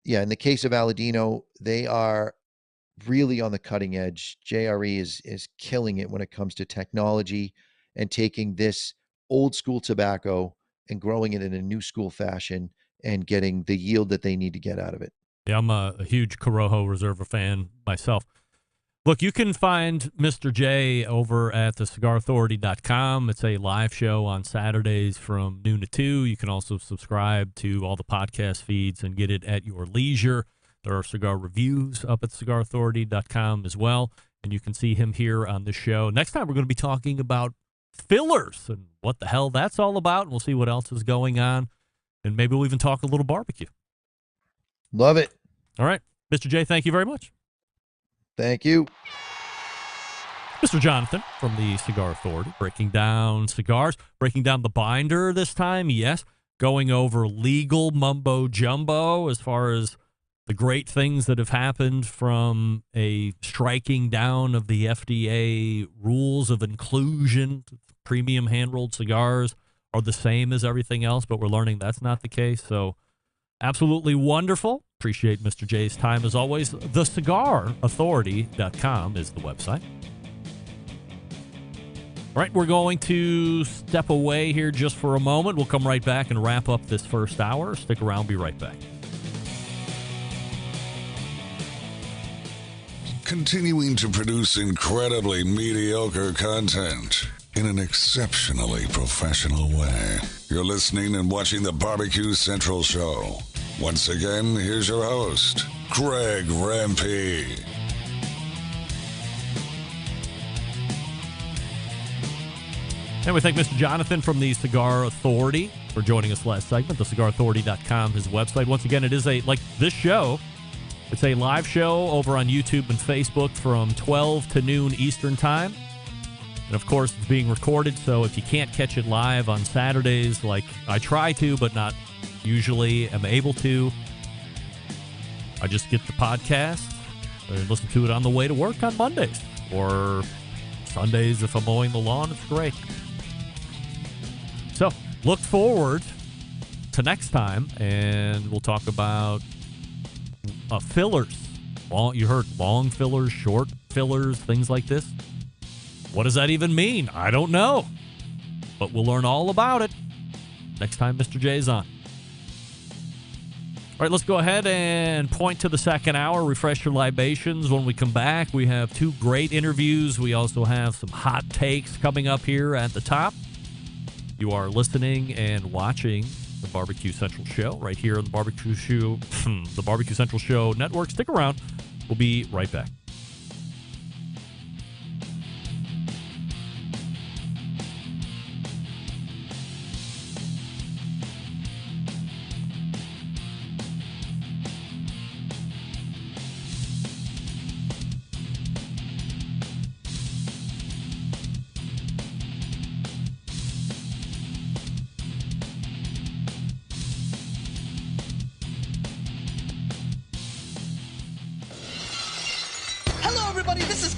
yeah, in the case of Aladino, they are really on the cutting edge. JRE is killing it when it comes to technology and taking this old school tobacco and growing it in a new school fashion and getting the yield that they need to get out of it. Yeah, I'm a huge Corojo Reserva fan myself. Look, you can find Mr. J over at thecigarauthority.com. It's a live show on Saturdays from noon to 2. You can also subscribe to all the podcast feeds and get it at your leisure. There are cigar reviews up at thecigarauthority.com as well, and you can see him here on the show. Next time, we're going to be talking about fillers and what the hell that's all about, and we'll see what else is going on, and maybe we'll even talk a little barbecue. Love it. All right. Mr. J, thank you very much. Thank you. Mr. Jonathan from the Cigar Authority, breaking down cigars, breaking down the binder this time, yes, going over legal mumbo jumbo as far as the great things that have happened from a striking down of the FDA rules of inclusion. Premium hand-rolled cigars are the same as everything else, but we're learning that's not the case. So absolutely wonderful. Appreciate Mr. J's time as always. TheCigarAuthority.com is the website. All right, we're going to step away here just for a moment. We'll come right back and wrap up this first hour. Stick around, be right back. Continuing to produce incredibly mediocre content in an exceptionally professional way. You're listening and watching the Barbecue Central Show. Once again, here's your host, Greg Rempe. And we thank Mr. Jonathan from the Cigar Authority for joining us last segment. TheCigarAuthority.com, his website. Once again, it is like this show. It's a live show over on YouTube and Facebook from 12 to noon Eastern Time. And, of course, it's being recorded, so if you can't catch it live on Saturdays, like I try to, but not usually am able to, I just get the podcast and listen to it on the way to work on Mondays. Or Sundays if I'm mowing the lawn. It's great. So, look forward to next time, and we'll talk about fillers. You heard long fillers, short fillers, things like this. What does that even mean? I don't know. But we'll learn all about it next time Mr. J's on. All right, let's go ahead and point to the second hour, refresh your libations. When we come back, we have two great interviews. We also have some hot takes coming up here at the top. You are listening and watching the Barbecue Central Show right here on the Barbecue Central Show Network. Stick around. We'll be right back.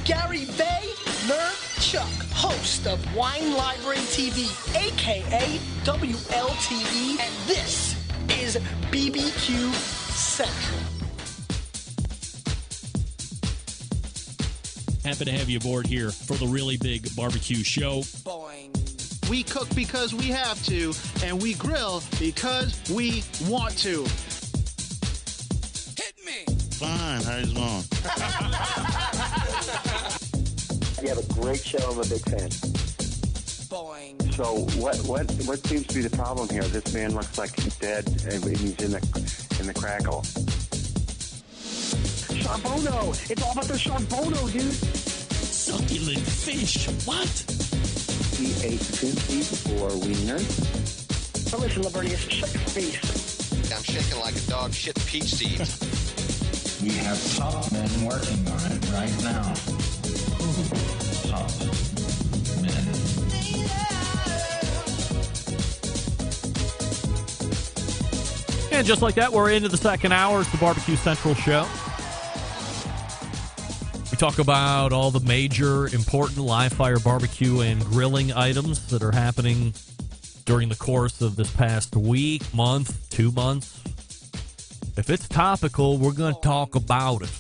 Gary Vaynerchuk, host of Wine Library TV, aka WLTV, and this is BBQ Central. Happy to have you aboard here for the really big barbecue show. Boing. We cook because we have to, and we grill because we want to. Hit me. Fine, how's it going? You have a great show. I'm a big fan. Boing. So what seems to be the problem here? This man looks like he's dead, and he's in the crackle. Charbono. It's all about the Charbono, dude. Succulent fish. What? He ate Susie for wiener. So listen, Lavernius, shut your face. I'm shaking like a dog shit peach seeds. We have top men working on it right now. Top men. And just like that, we're into the second hour. It's the Barbecue Central Show. We talk about all the major, important live fire barbecue and grilling items that are happening during the course of this past week, month, 2 months. If it's topical, we're going to talk about it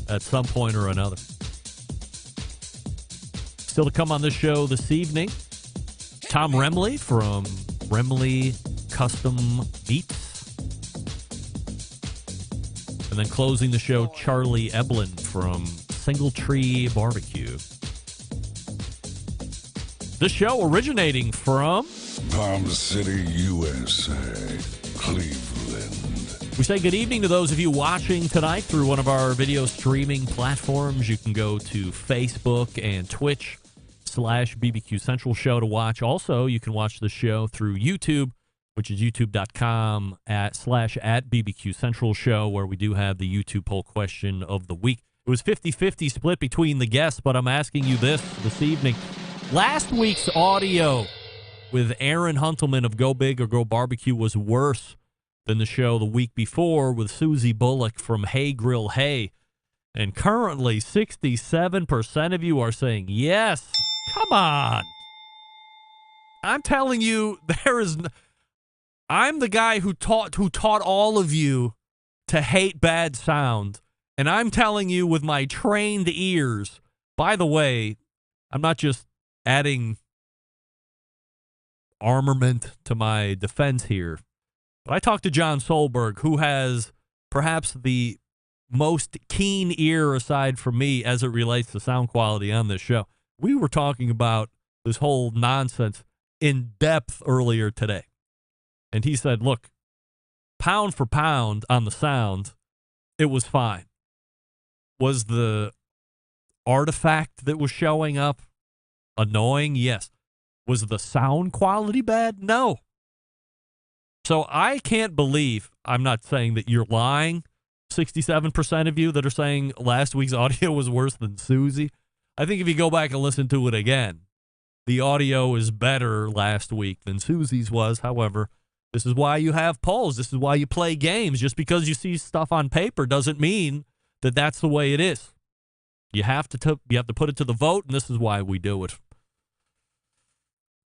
at some point or another. Still to come on this show this evening, Tom Remmele from Remmele Custom Beef. And then closing the show, Charlie Eblin from Single Tree Barbecue. This show originating from Palm City, USA, Cleveland. We say good evening to those of you watching tonight through one of our video streaming platforms. You can go to Facebook and Twitch/BBQ Central Show to watch. Also, you can watch the show through YouTube, which is youtube.com/@BBQ Central Show, where we do have the YouTube poll question of the week. It was 50-50 split between the guests, but I'm asking you this evening. Last week's audio with Aaron Huntelman of Go Big or Go Barbecue was worse than the show the week before with Susie Bullock from Hey Grill Hey. And currently, 67% of you are saying yes. Come on. I'm telling you, I'm the guy who taught all of you to hate bad sound. And I'm telling you with my trained ears, by the way, I'm not just adding armament to my defense here, but I talked to John Solberg, who has perhaps the most keen ear aside from me as it relates to sound quality on this show. We were talking about this whole nonsense in depth earlier today. And he said, look, pound for pound on the sound, it was fine. Was the artifact that was showing up annoying? Yes. Was the sound quality bad? No. So I can't believe, I'm not saying that you're lying, 67% of you that are saying last week's audio was worse than Susie. I think if you go back and listen to it again, the audio is better last week than Susie's was. However, this is why you have polls. This is why you play games. Just because you see stuff on paper doesn't mean that that's the way it is. You have to put it to the vote, and this is why we do it.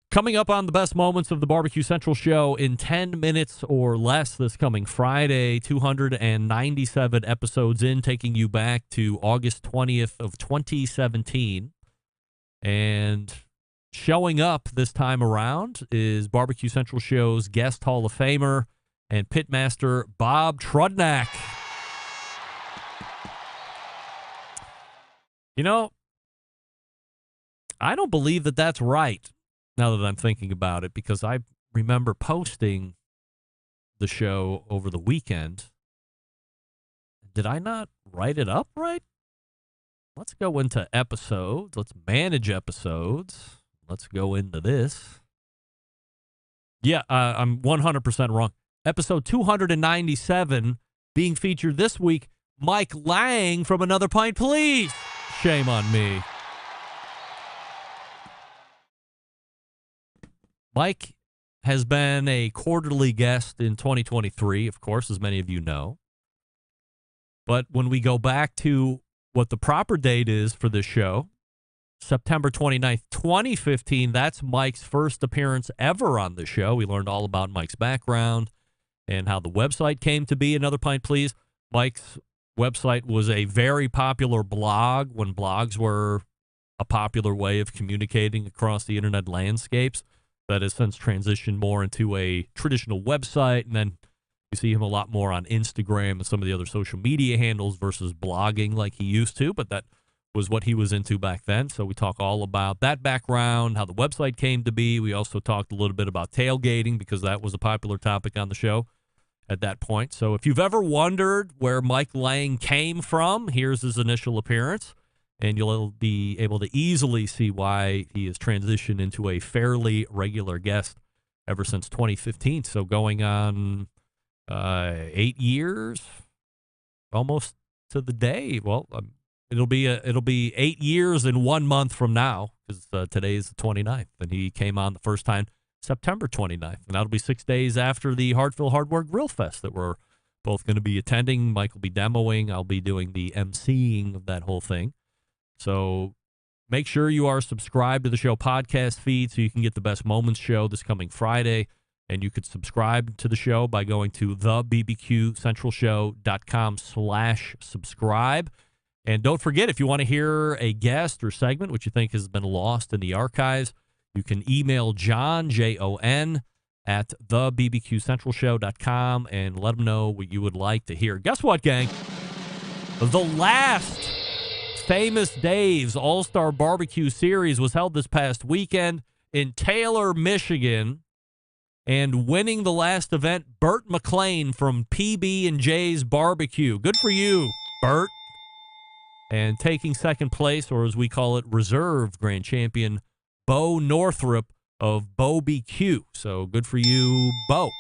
Coming up on the best moments of the Barbecue Central Show in 10 minutes or less this coming Friday, 297 episodes in, taking you back to August 20th of 2017. And showing up this time around is Barbecue Central Show's guest Hall of Famer and pitmaster Bob Trudnak. You know, I don't believe that that's right now that I'm thinking about it, because I remember posting the show over the weekend. Did I not write it up right? Let's go into episodes. Let's manage episodes. Let's go into this. Yeah, I'm 100% wrong. Episode 297 being featured this week, Mike Lang from Another Pint, Please. Shame on me. Mike has been a quarterly guest in 2023, of course, as many of you know. But when we go back to what the proper date is for this show, September 29th, 2015. That's Mike's first appearance ever on the show. We learned all about Mike's background and how the website came to be. Another Pint, Please. Mike's website was a very popular blog when blogs were a popular way of communicating across the internet landscapes. That has since transitioned more into a traditional website, and then you see him a lot more on Instagram and some of the other social media handles versus blogging like he used to, but that was what he was into back then. So we talk all about that background, how the website came to be. We also talked a little bit about tailgating because that was a popular topic on the show at that point. So if you've ever wondered where Mike Lang came from, here's his initial appearance, and you'll be able to easily see why he has transitioned into a fairly regular guest ever since 2015. So going on 8 years, almost to the day. Well, it'll be 8 years in 1 month from now, because today is the 29th, and he came on the first time September 29th, and that'll be 6 days after the Hartville Hardware Grill Fest that we're both going to be attending. Mike will be demoing. I'll be doing the emceeing of that whole thing. So make sure you are subscribed to the show podcast feed so you can get the Best Moments show this coming Friday. And you could subscribe to the show by going to thebbqcentralshow.com/subscribe. And don't forget, if you want to hear a guest or segment which you think has been lost in the archives, you can email John, Jon, at thebbqcentralshow.com and let him know what you would like to hear. Guess what, gang? The last Famous Dave's All-Star Barbecue Series was held this past weekend in Taylor, Michigan. And winning the last event, Burt McLean from PB&J's Barbecue. Good for you, Burt. And taking second place, or as we call it, reserve grand champion, Bo Northrup of BBQ. So good for you, Bo.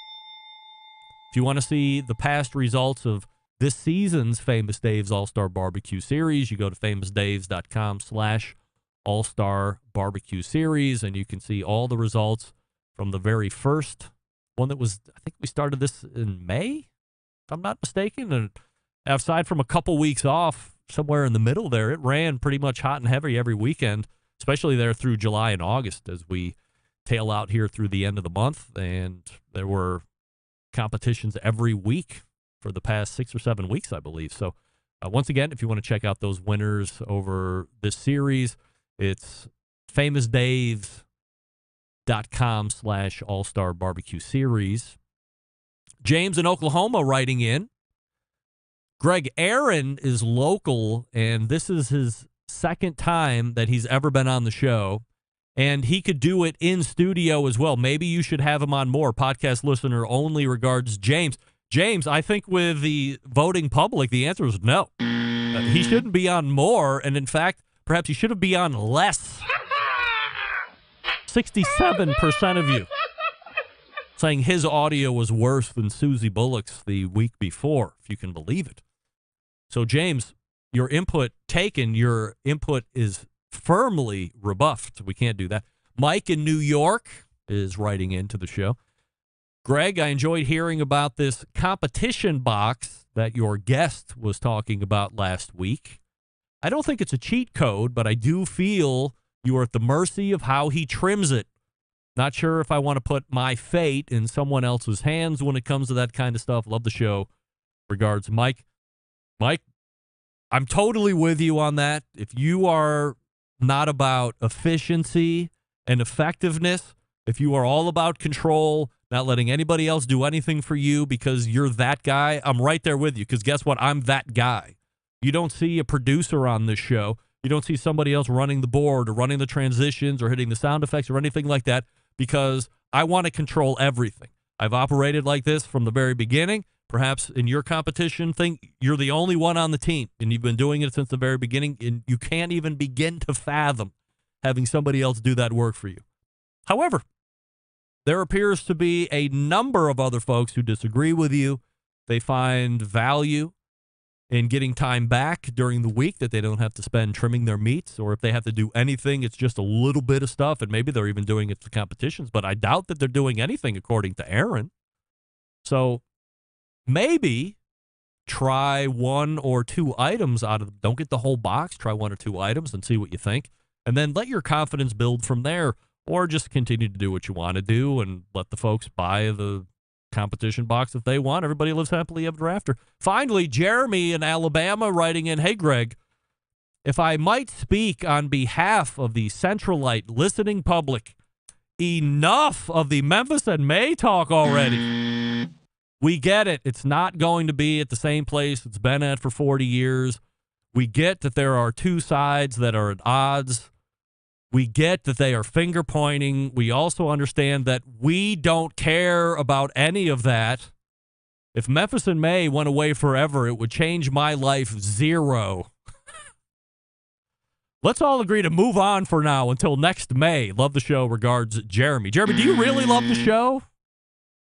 If you want to see the past results of this season's Famous Dave's All-Star Barbecue Series, you go to famousdaves.com/All-Star Barbecue Series, and you can see all the results from the very first one that was, I think we started this in May, if I'm not mistaken. And aside from a couple weeks off, somewhere in the middle there, it ran pretty much hot and heavy every weekend, especially there through July and August as we tail out here through the end of the month. And there were competitions every week for the past 6 or 7 weeks, I believe. So once again, if you want to check out those winners over this series, it's famousdaves.com/All-Star Barbecue Series. James in Oklahoma writing in. Greg Aaron is local, and this is his second time that he's ever been on the show, and he could do it in studio as well. Maybe you should have him on more. Podcast listener only. Regards, James. James, I think with the voting public, the answer is no. He shouldn't be on more, and in fact, perhaps he should be on less. 67% of you saying his audio was worse than Susie Bullock's the week before, if you can believe it. So, James, your input taken, your input is firmly rebuffed. We can't do that. Mike in New York is writing into the show. Greg, I enjoyed hearing about this competition box that your guest was talking about last week. I don't think it's a cheat code, but I do feel you are at the mercy of how he trims it. Not sure if I want to put my fate in someone else's hands when it comes to that kind of stuff. Love the show. Regards, Mike. Mike, I'm totally with you on that. If you are not about efficiency and effectiveness, if you are all about control, not letting anybody else do anything for you because you're that guy, I'm right there with you, because guess what? I'm that guy. You don't see a producer on this show. You don't see somebody else running the board or running the transitions or hitting the sound effects or anything like that, because I want to control everything. I've operated like this from the very beginning. Perhaps in your competition thing, you're the only one on the team, and you've been doing it since the very beginning, and you can't even begin to fathom having somebody else do that work for you. However, there appears to be a number of other folks who disagree with you. They find value in getting time back during the week that they don't have to spend trimming their meats, or if they have to do anything, it's just a little bit of stuff, and maybe they're even doing it for competitions, but I doubt that they're doing anything according to Aaron. So maybe try 1 or 2 items out of, don't get the whole box, try 1 or 2 items and see what you think. And then let your confidence build from there, or just continue to do what you want to do and let the folks buy the competition box if they want. Everybody lives happily ever after. Finally, Jeremy in Alabama writing in, hey, Greg, if I might speak on behalf of the Centralite listening public, enough of the Memphis and May talk already. We get it. It's not going to be at the same place it's been at for 40 years. We get that there are two sides that are at odds. We get that they are finger pointing. We also understand that we don't care about any of that. If Memphis and May went away forever, it would change my life zero. Let's all agree to move on for now until next May. Love the show. Regards, Jeremy. Jeremy, do you really love the show?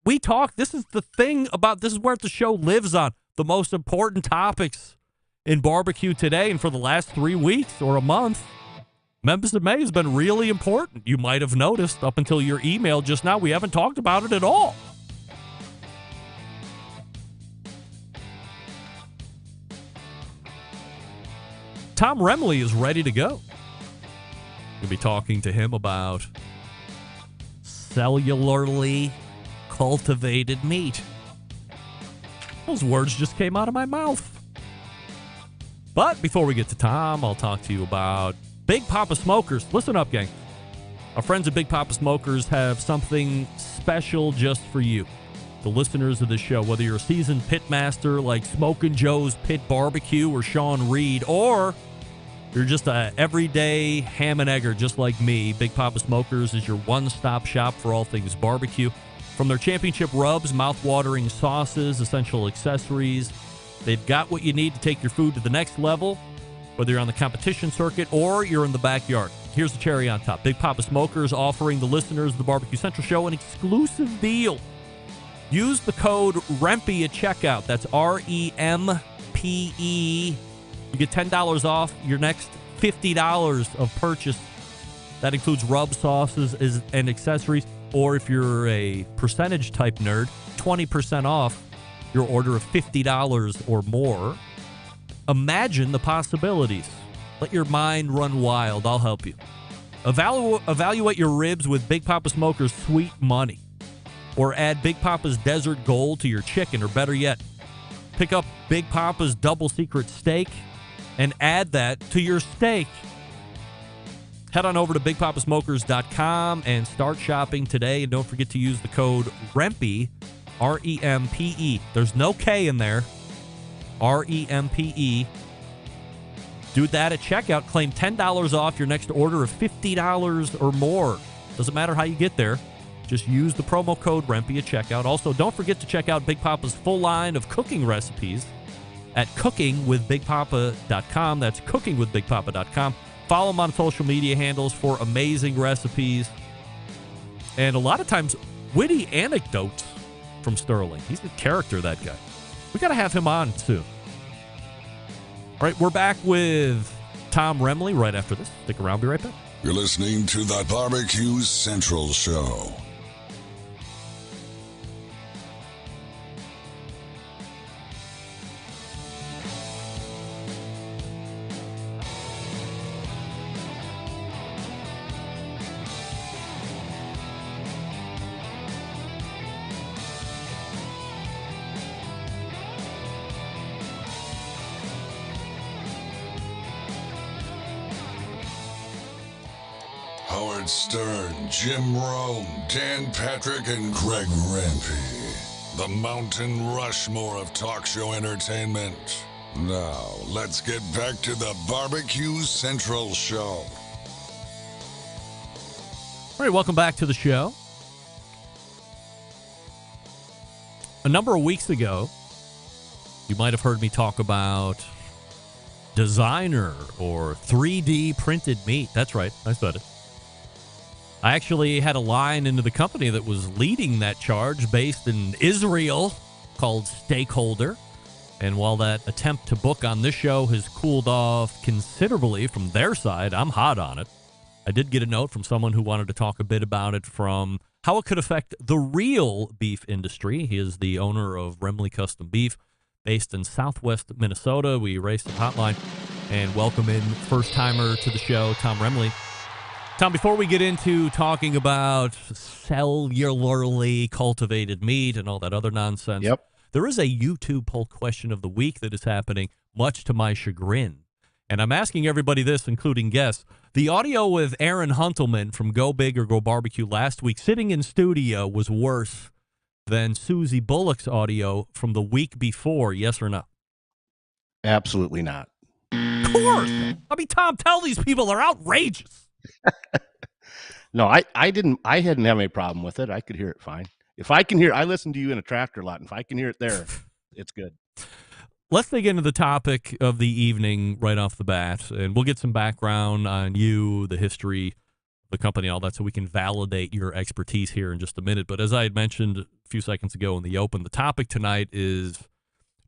We talk. This is the thing about this is where the show lives on. The most important topics in barbecue today and for the last 3 weeks or a month. Memphis and May has been really important. You might have noticed up until your email just now, we haven't talked about it at all. Tom Remmele is ready to go. We'll be talking to him about cellularly cultivated meat. Those words just came out of my mouth. But before we get to Tom, I'll talk to you about Big Papa Smokers. Listen up, gang. Our friends at Big Papa Smokers have something special just for you. The listeners of this show, whether you're a seasoned pitmaster like Smokin' Joe's Pit Barbecue or Sean Reed, or you're just a everyday ham and egger just like me, Big Papa Smokers is your one-stop shop for all things barbecue. From their championship rubs, mouth-watering sauces, essential accessories, they've got what you need to take your food to the next level, whether you're on the competition circuit or you're in the backyard. Here's the cherry on top. Big Papa Smokers offering the listeners of the Barbecue Central Show an exclusive deal. Use the code REMPE at checkout. That's REMPE. You get $10 off your next $50 of purchase. That includes rub sauces and accessories. Or if you're a percentage type nerd, 20% off your order of $50 or more. Imagine the possibilities. Let your mind run wild. I'll help you. Evaluate your ribs with Big Papa Smokers Sweet Money. Or add Big Papa's Desert Gold to your chicken. Or better yet, pick up Big Papa's Double Secret Steak and add that to your steak. Head on over to BigPapaSmokers.com and start shopping today. And don't forget to use the code REMPE, REMPE. There's no K in there. REMPE. Do that at checkout. Claim $10 off your next order of $50 or more. Doesn't matter how you get there. Just use the promo code REMPE at checkout. Also, don't forget to check out Big Papa's full line of cooking recipes at cookingwithbigpapa.com. That's cookingwithbigpapa.com. Follow him on social media handles for amazing recipes. And a lot of times, witty anecdotes from Sterling. He's a character, that guy. We got to have him on soon. All right, we're back with Tom Remmele right after this. Stick around, be right back. You're listening to the Barbecue Central Show. Howard Stern, Jim Rome, Dan Patrick, and Greg Rempe. The Mountain Rushmore of talk show entertainment. Now, let's get back to the Barbecue Central Show. All right, welcome back to the show. A number of weeks ago, you might have heard me talk about designer or 3D printed meat. That's right, I said it. I actually had a line into the company that was leading that charge based in Israel called Stakeholder. And while that attempt to book on this show has cooled off considerably from their side, I'm hot on it. I did get a note from someone who wanted to talk a bit about it from how it could affect the real beef industry. He is the owner of Remmele Custom Beef based in southwest Minnesota. We raced the hotline. And welcome in first-timer to the show, Tom Remmele. Tom, before we get into talking about cellularly cultivated meat and all that other nonsense, there is a YouTube poll question of the week that is happening, much to my chagrin. And I'm asking everybody this, including guests. The audio with Aaron Huntelman from Go Big or Go Barbecue last week, sitting in studio, was worse than Susie Bullock's audio from the week before, yes or no? Absolutely not. Of course. I mean, Tom, tell these people they're outrageous. No, I hadn't have any problem with it. I could hear it fine. If I can hear, I listen to you in a tractor lot, and if I can hear it there, it's good. Let's dig into the topic of the evening right off the bat, and we'll get some background on you, the history, the company, all that, so we can validate your expertise here in just a minute. But as I had mentioned a few seconds ago in the open, the topic tonight is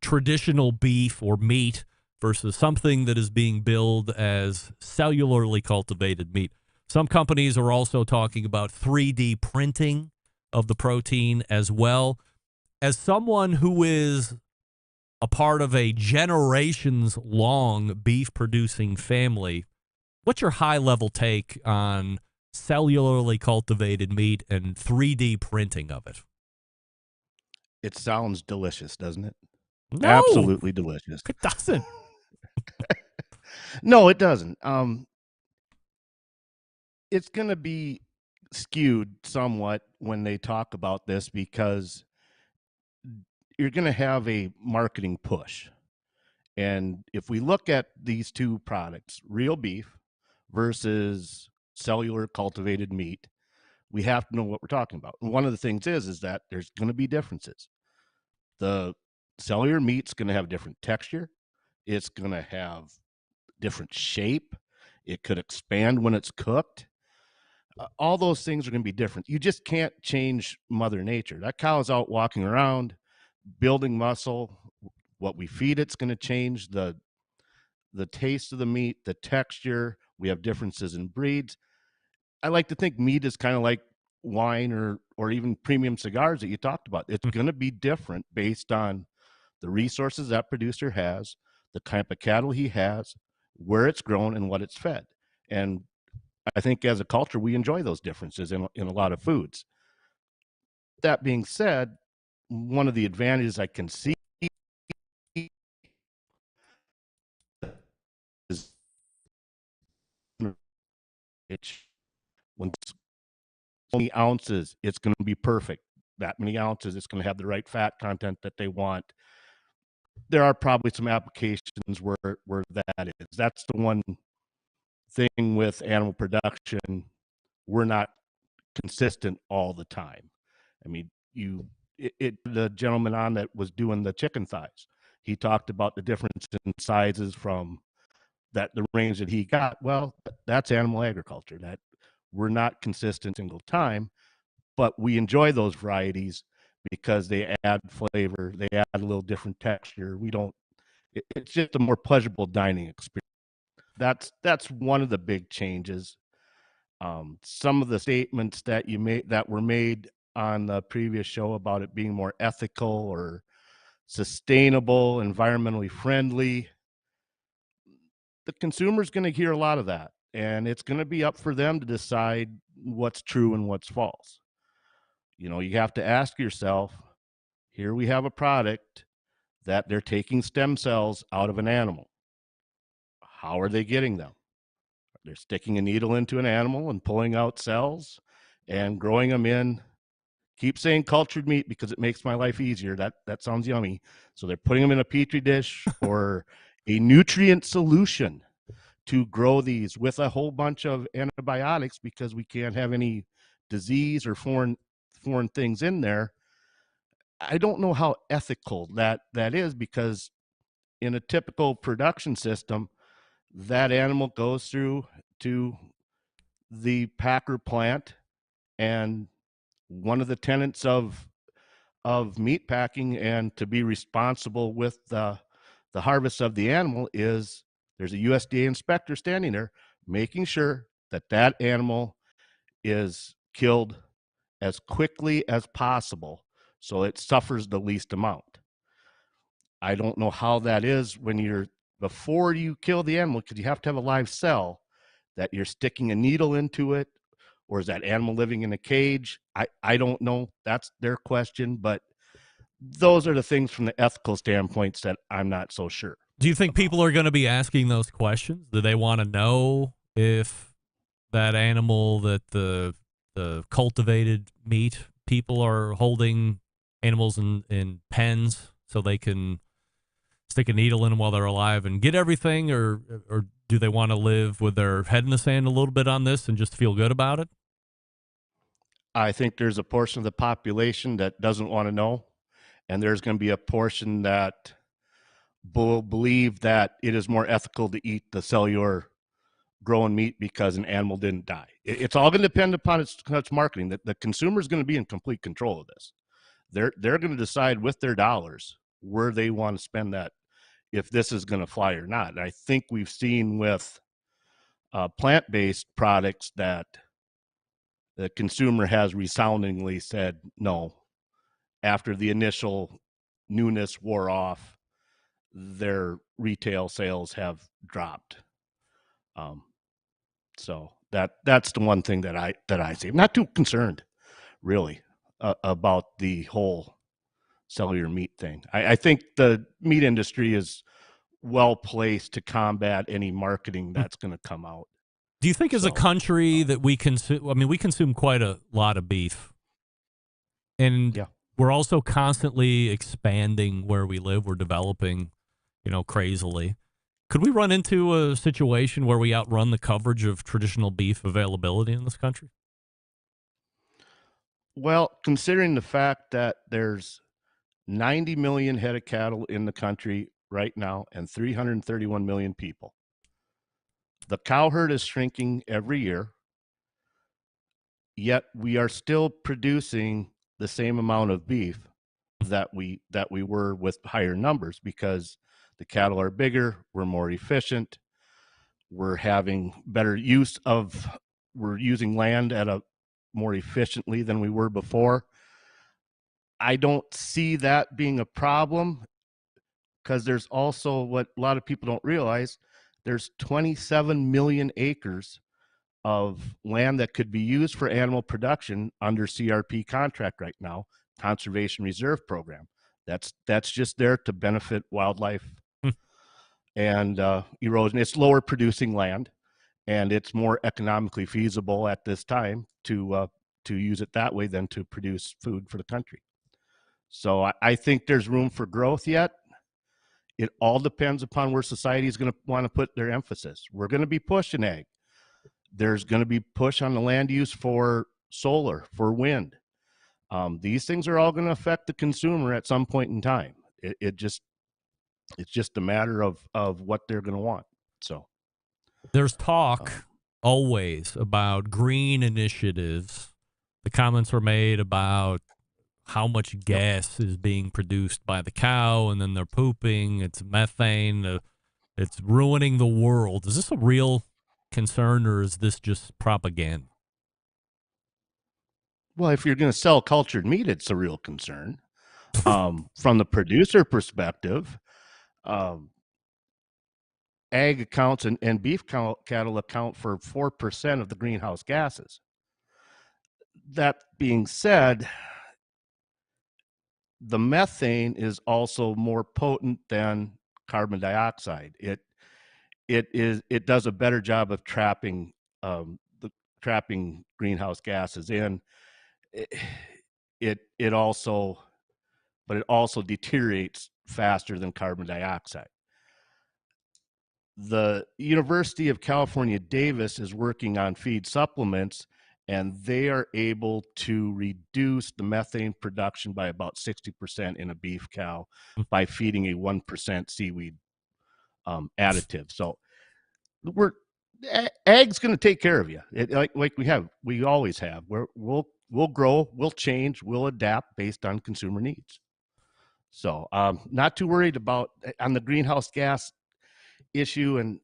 traditional beef or meat versus something that is being billed as cellularly cultivated meat. Some companies are also talking about 3D printing of the protein as well. As someone who is a part of a generations-long beef-producing family, what's your high-level take on cellularly cultivated meat and 3D printing of it? It sounds delicious, doesn't it? No, absolutely delicious. It doesn't. No, it doesn't. It's going to be skewed somewhat when they talk about this because you're going to have a marketing push. And if we look at these two products, real beef versus cellular cultivated meat, we have to know what we're talking about. And one of the things is that there's going to be differences. The cellular meat's going to have different texture. It's going to have different shape. It could expand when it's cooked. All those things are going to be different. You just can't change Mother Nature. That cow is out walking around, building muscle. What we feed it's going to change the taste of the meat, the texture. We have differences in breeds. I like to think meat is kind of like wine or even premium cigars that you talked about. It's going to be different based on the resources that producer has, the type of cattle he has, where it's grown, and what it's fed. And I think as a culture, we enjoy those differences in a lot of foods. That being said, one of the advantages I can see is when it's only ounces, it's going to be perfect. That many ounces, it's going to have the right fat content that they want. There are probably some applications where that is. That's the one thing with animal production. We're not consistent all the time. I mean, the gentleman on that was doing the chicken thighs, he talked about the difference in sizes from the range that he got. Well, that's animal agriculture. That we're not consistent single time, but we enjoy those varieties because they add flavor, they add a little different texture. It's just a more pleasurable dining experience. That's one of the big changes. Some of the statements that were made on the previous show about it being more ethical or sustainable, environmentally friendly, the consumer's going to hear a lot of that, and it's going to be up for them to decide what's true and what's false. You have to ask yourself, here we have a product that they're taking stem cells out of an animal. How are they getting them? They're sticking a needle into an animal and pulling out cells and growing them in. Keep saying cultured meat because it makes my life easier. That sounds yummy. So they're putting them in a petri dish or a nutrient solution to grow these with a whole bunch of antibiotics because we can't have any disease or foreign things in there. I don't know how ethical that is, because in a typical production system, that animal goes through to the packer plant, and one of the tenets of meat packing and to be responsible with the harvest of the animal is there's a USDA inspector standing there making sure that animal is killed as quickly as possible so it suffers the least amount. I don't know how that is when you're before you kill the animal, because you have to have a live cell, that you're sticking a needle into it, or is that animal living in a cage? I don't know. That's their question, but those are the things from the ethical standpoints that I'm not so sure. Do you think people are going to be asking those questions? Do they want to know if that animal, that the cultivated meat people are holding animals in pens so they can stick a needle in them while they're alive and get everything, or do they want to live with their head in the sand a little bit on this and just feel good about it? I think there's a portion of the population that doesn't want to know, and there's going to be a portion that will believe that it is more ethical to eat the cellular grown meat because an animal didn't die. It's all going to depend upon its marketing. The consumer is going to be in complete control of this. They're going to decide with their dollars where they want to spend that, if this is going to fly or not. And I think we've seen with plant-based products that the consumer has resoundingly said no. After the initial newness wore off, their retail sales have dropped. So that's the one thing that I see. I'm not too concerned, really, about the whole cellular meat thing. I think the meat industry is well placed to combat any marketing that's going to come out. Do you think as a country that we consume, I mean, we consume quite a lot of beef, and we're also constantly expanding where we live. We're developing, crazily. Could we run into a situation where we outrun the coverage of traditional beef availability in this country? Well, considering the fact that there's 90 million head of cattle in the country right now and 331 million people, the cow herd is shrinking every year, yet we are still producing the same amount of beef that we were with higher numbers, because the cattle are bigger, we're more efficient, we're having better use of, we're using land at a more efficiently than we were before. I don't see that being a problem, because there's also what a lot of people don't realize. There's 27 million acres of land that could be used for animal production under CRP contract right now, Conservation Reserve Program. That's just there to benefit wildlife and erosion. It's lower producing land, and it's more economically feasible at this time to use it that way than to produce food for the country. So I think there's room for growth yet. It all depends upon where society is going to want to put their emphasis. We're going to be pushing ag. There's going to be push on the land use for solar, for wind. These things are all going to affect the consumer at some point in time. It's just a matter of what they're going to want. So there's talk always about green initiatives. The comments were made about how much gas is being produced by the cow, and then they're pooping. It's methane. It's ruining the world. Is this a real concern, or is this just propaganda? Well, if you're going to sell cultured meat, it's a real concern. From the producer perspective, ag accounts and beef cattle account for 4% of the greenhouse gases. That being said, the methane is also more potent than carbon dioxide. It does a better job of trapping greenhouse gases in. It also deteriorates faster than carbon dioxide. The University of California, Davis is working on feed supplements, and they are able to reduce the methane production by about 60% in a beef cow by feeding a 1% seaweed additive. So ag's going to take care of you, like we always have. We'll grow, we'll change, we'll adapt based on consumer needs. So not too worried about on the greenhouse gas issue. And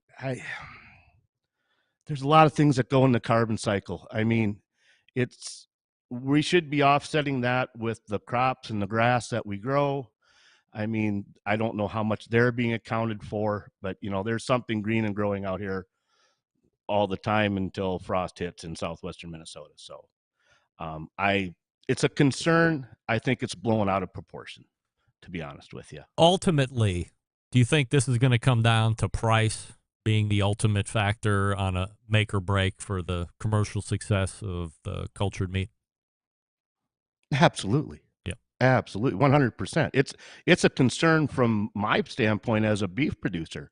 there's a lot of things that go in the carbon cycle. I mean, we should be offsetting that with the crops and the grass that we grow. I mean, I don't know how much they're being accounted for, but there's something green and growing out here all the time until frost hits in southwestern Minnesota. So it's a concern. I think it's blown out of proportion, to be honest with you. Ultimately, do you think this is going to come down to price being the ultimate factor on a make or break for the commercial success of the cultured meat? Absolutely. Yeah. Absolutely. 100%. It's a concern from my standpoint as a beef producer.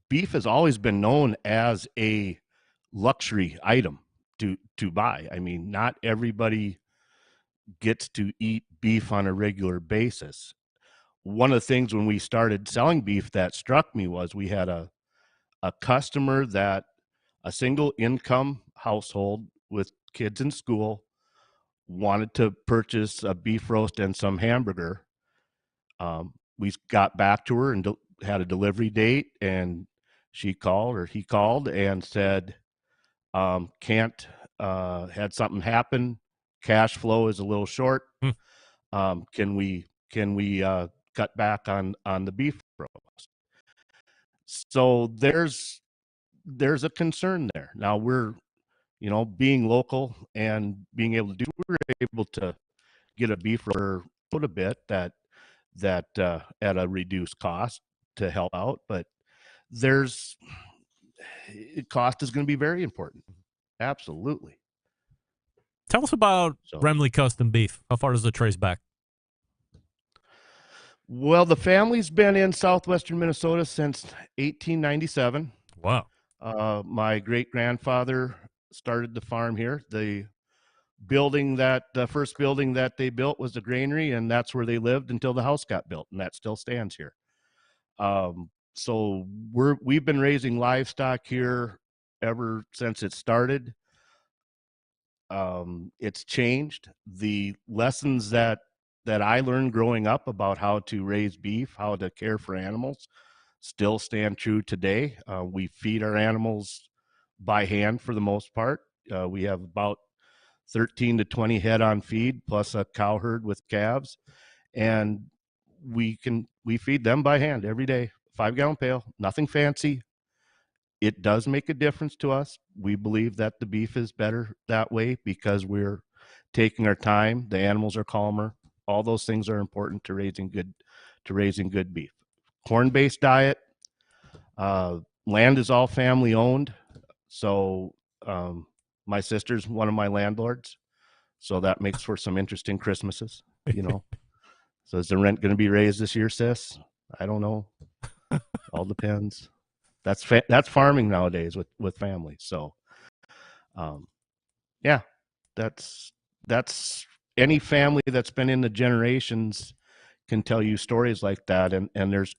Beef has always been known as a luxury item to buy. I mean, not everybody gets to eat beef on a regular basis. One of the things when we started selling beef that struck me was we had a customer that a single income household with kids in school wanted to purchase a beef roast and some hamburger. We got back to her and had a delivery date, and he called and said, can't, had something happen. Cash flow is a little short. Can we cut back on the beef roast? So there's a concern there. Now we're, being local and being able to we're able to get a beef roast a bit that at a reduced cost to help out, but cost is going to be very important. Absolutely. Tell us about Remmele Custom Beef. How far does it trace back? Well, the family's been in southwestern Minnesota since 1897. Wow. My great-grandfather started the farm here. The first building that they built was the granary, and that's where they lived until the house got built, and that still stands here. So we've been raising livestock here ever since it started. It's changed. The lessons that I learned growing up about how to raise beef, how to care for animals, still stand true today. We feed our animals by hand for the most part. We have about 13 to 20 head on feed, plus a cow herd with calves, and we feed them by hand every day. 5-gallon pail, nothing fancy. It does make a difference to us. We believe that the beef is better that way because we're taking our time. The animals are calmer. All those things are important to raising good beef. Corn-based diet. Land is all family owned. So my sister's one of my landlords. So that makes for some interesting Christmases, So is the rent going to be raised this year, sis? I don't know. All depends. That's farming nowadays with families. So, yeah, that's any family that's been in the generations can tell you stories like that. And there's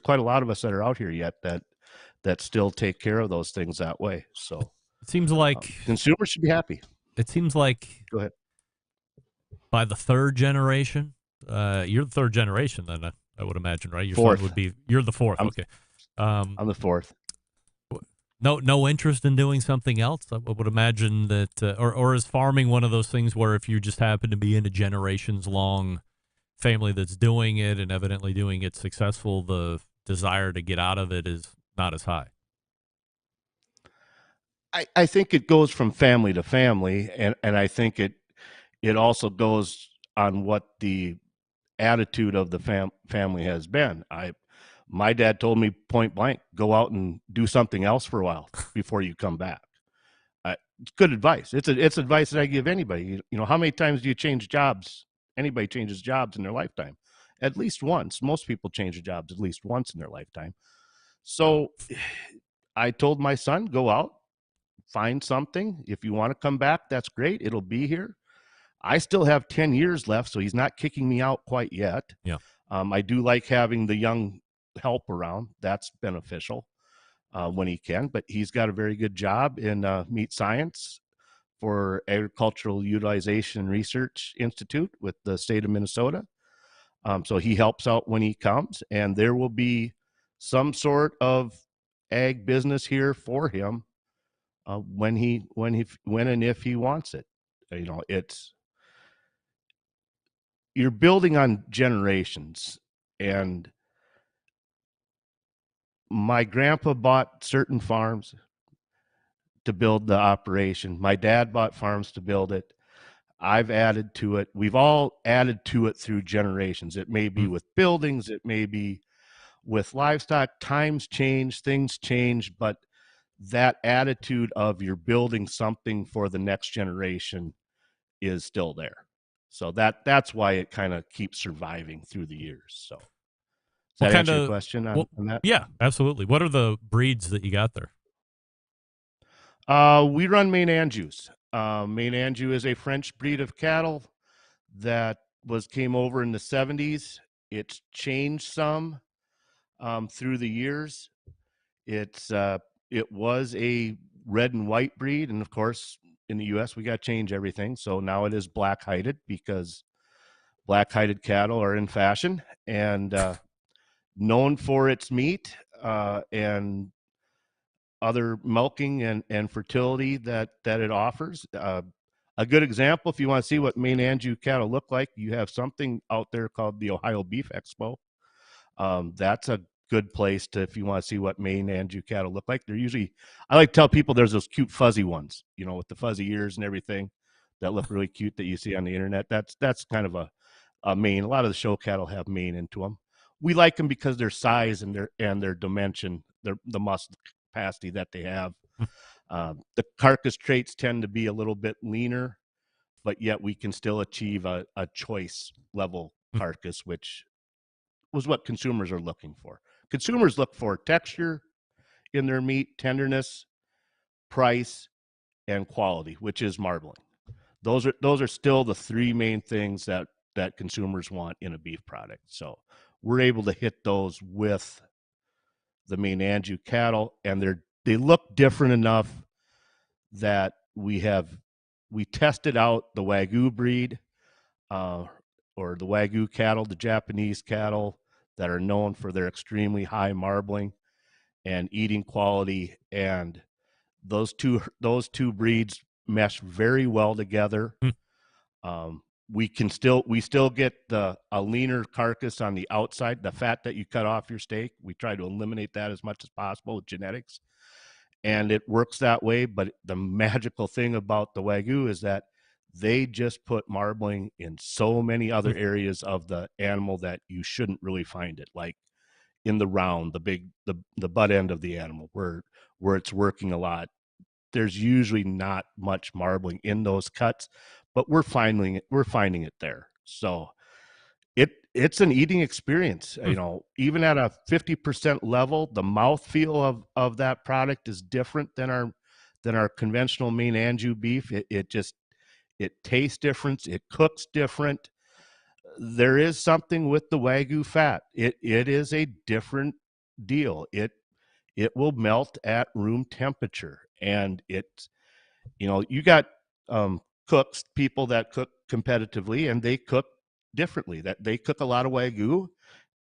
quite a lot of us that are out here yet that still take care of those things that way. So it seems like consumers should be happy. It seems like go ahead. By the third generation, you're the third generation then, I would imagine, right? Your fourth. son would be, you're the fourth. Okay. I'm the fourth. No interest in doing something else. I would imagine that, or is farming one of those things where if you just happen to be in a generations long family that's doing it and evidently doing it successful, the desire to get out of it is not as high? I think it goes from family to family, and I think it also goes on what the attitude of the family has been. My dad told me point blank, go out and do something else for a while before you come back. It's good advice. It's advice that I give anybody. How many times do you change jobs? Anybody changes jobs in their lifetime. At least once. Most people change jobs at least once in their lifetime. So I told my son, go out, find something. If you want to come back, that's great. It'll be here. I still have 10 years left, so he's not kicking me out quite yet. Yeah. I do like having the young help around. That's beneficial when he can, but he's got a very good job in meat science for Agricultural Utilization and Research Institute with the state of Minnesota. So he helps out when he comes, and there will be some sort of ag business here for him when and if he wants it. you're building on generations. And my grandpa bought certain farms to build the operation. My dad bought farms to build it. I've added to it. We've all added to it through generations. It may be with buildings, it may be with livestock. Times change, things change, but that attitude of you're building something for the next generation is still there. So that's why it kind of keeps surviving through the years. So does that answer your question on that? Yeah, absolutely. What are the breeds that you got there? We run Maine Anjous. Maine Anjou is a French breed of cattle that came over in the 70s. It's changed some through the years. It was a red and white breed, and of course, in the U.S., we got to change everything. So now it is black-hided because black-hided cattle are in fashion and known for its meat and other milking and fertility that it offers. A good example, if you want to see what Maine Anjou cattle look like, you have something out there called the Ohio Beef Expo. That's a good place to, if you want to see what Maine Anjou cattle look like. They're usually, I like to tell people there's those cute fuzzy ones, with the fuzzy ears and everything that look really cute that you see on the internet. That's kind of a Maine. A lot of the show cattle have Maine into them. We like them because their size and their dimension, the muscle capacity that they have. The carcass traits tend to be a little bit leaner, but yet we can still achieve a choice level carcass, which was what consumers are looking for. Consumers look for texture in their meat, tenderness, price, and quality, which is marbling. Those are still the three main things that consumers want in a beef product. So we're able to hit those with the Maine Anjou cattle, and they look different enough that we tested out the Wagyu breed or the Wagyu cattle, the Japanese cattle that are known for their extremely high marbling and eating quality, and those two breeds mesh very well together. We still get a leaner carcass on the outside, the fat that you cut off your steak. We try to eliminate that as much as possible with genetics, and it works that way. But the magical thing about the Wagyu is that they just put marbling in so many other areas of the animal that you shouldn't really find it, like in the round, the butt end of the animal where it's working a lot. There's usually not much marbling in those cuts, but we're finding it there. So it's an eating experience. Even at a 50% level, the mouthfeel of that product is different than our conventional Maine Anjou beef. It tastes different. It cooks different. There is something with the Wagyu fat. It is a different deal. It will melt at room temperature, and you got cooks, people that cook competitively, and they cook differently. That they cook a lot of Wagyu,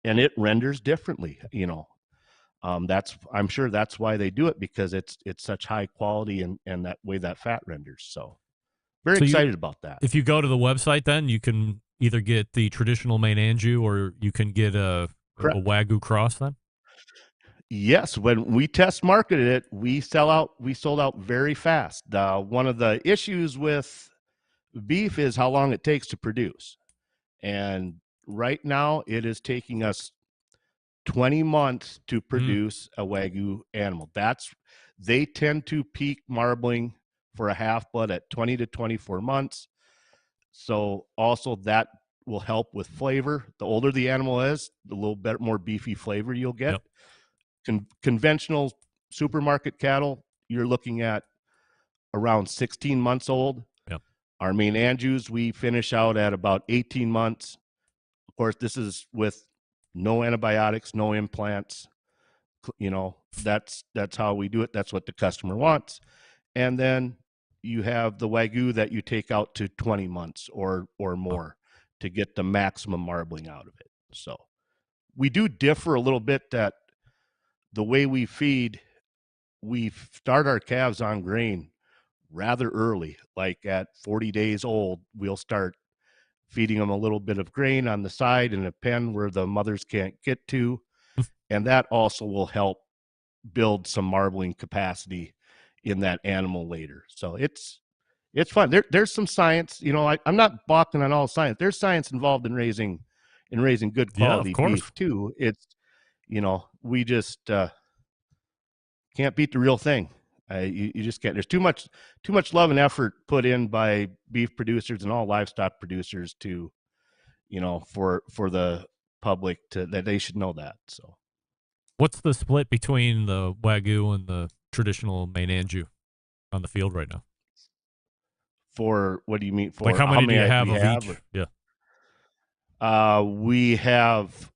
and it renders differently. I'm sure that's why they do it, because it's such high quality and that way that fat renders. So very excited about that. If you go to the website, then you can either get the traditional Maine Anjou or you can get a Wagyu cross then? Yes, when we test marketed it, we sold out very fast. One of the issues with beef is how long it takes to produce. And right now it is taking us 20 months to produce a Wagyu animal. They tend to peak marbling for a half blood at 20 to 24 months. So also that will help with flavor. The older the animal is, the little bit more beefy flavor you'll get. Yep. Conventional supermarket cattle, you're looking at around 16 months old. Yep. Our Maine Anjous, we finish out at about 18 months. Of course, this is with no antibiotics, no implants. That's how we do it. That's what the customer wants. And then you have the Wagyu that you take out to 20 months or more to get the maximum marbling out of it. So we do differ a little bit that the way we feed, we start our calves on grain rather early, like at 40 days old, we'll start feeding them a little bit of grain on the side in a pen where the mothers can't get to. And that also will help build some marbling capacity in that animal later. So it's fun. There's some science, I'm not balking on all science. There's science involved in raising good quality beef too. It's, we just can't beat the real thing. You just can't. There's too much love and effort put in by beef producers and all livestock producers to, for the public that they should know that. So, what's the split between the Wagyu and the traditional Maine Anjou on the field right now? For what do you mean? For like how many do you have of each? Yeah. We have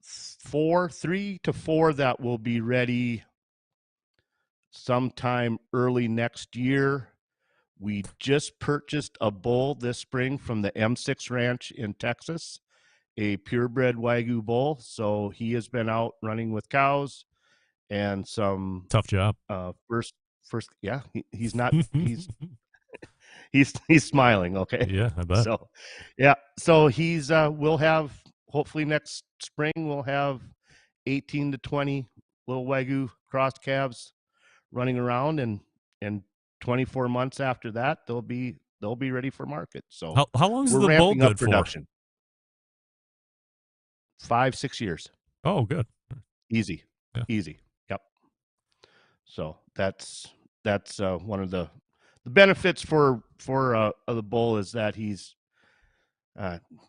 3 to 4 that will be ready sometime early next year. We just purchased a bull this spring from the M6 Ranch in Texas, a purebred Wagyu bull. So he has been out running with cows and some tough job. First, yeah, he's not, he's smiling. Okay. Yeah, I bet. So, yeah. So he's, we'll have, hopefully next spring, we'll have 18 to 20 little Wagyu crossed calves running around, and 24 months after that, they'll be ready for market. So how long is we're the bull ramping up good production? 5-6 years. Oh, good. Easy. Yeah. Easy. Yep. So that's one of the benefits for the bull is that he's,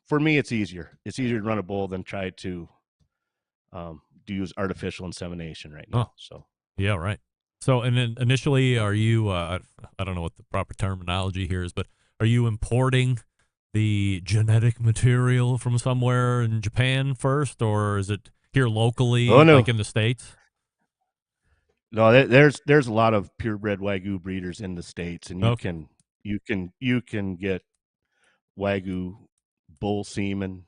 for me, it's easier. It's easier to run a bull than try to use artificial insemination right now. Oh. So yeah, right. So, and then initially, are you, I don't know what the proper terminology here is, but are you importing the genetic material from somewhere in Japan first, or is it here locally, like in the States? No, there's a lot of purebred Wagyu breeders in the States, and you can get Wagyu bull semen,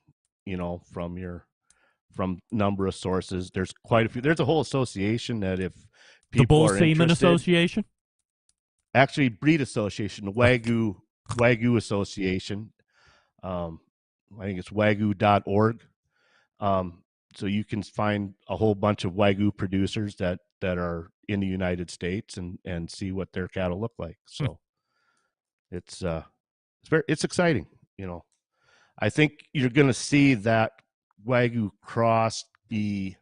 from number of sources. There's quite a few. There's a whole association that if people the Bull are Semen interested, Association, actually breed association, the Wagyu Association. I think it's wagyu.org. So you can find a whole bunch of Wagyu producers that are in the United States and see what their cattle look like. So it's exciting. I think you're going to see that Wagyu cross be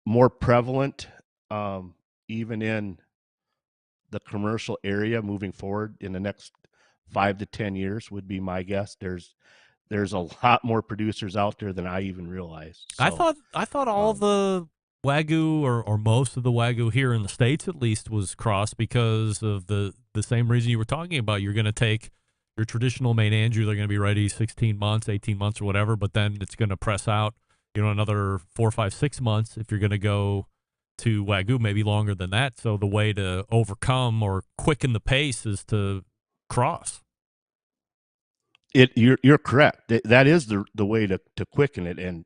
more prevalent, even in the commercial area moving forward in the next 5 to 10 years would be my guess. There's a lot more producers out there than I even realized. So, I thought all the Wagyu or most of the Wagyu here in the States at least was crossed because of the same reason you were talking about. You're going to take your traditional Maine Anjou, they're going to be ready 16 months, 18 months or whatever, but then it's going to press out, another 4, 5, 6 months if you're going to go to Wagyu, maybe longer than that. So the way to overcome or quicken the pace is to cross. You're correct. That is the way to quicken it. And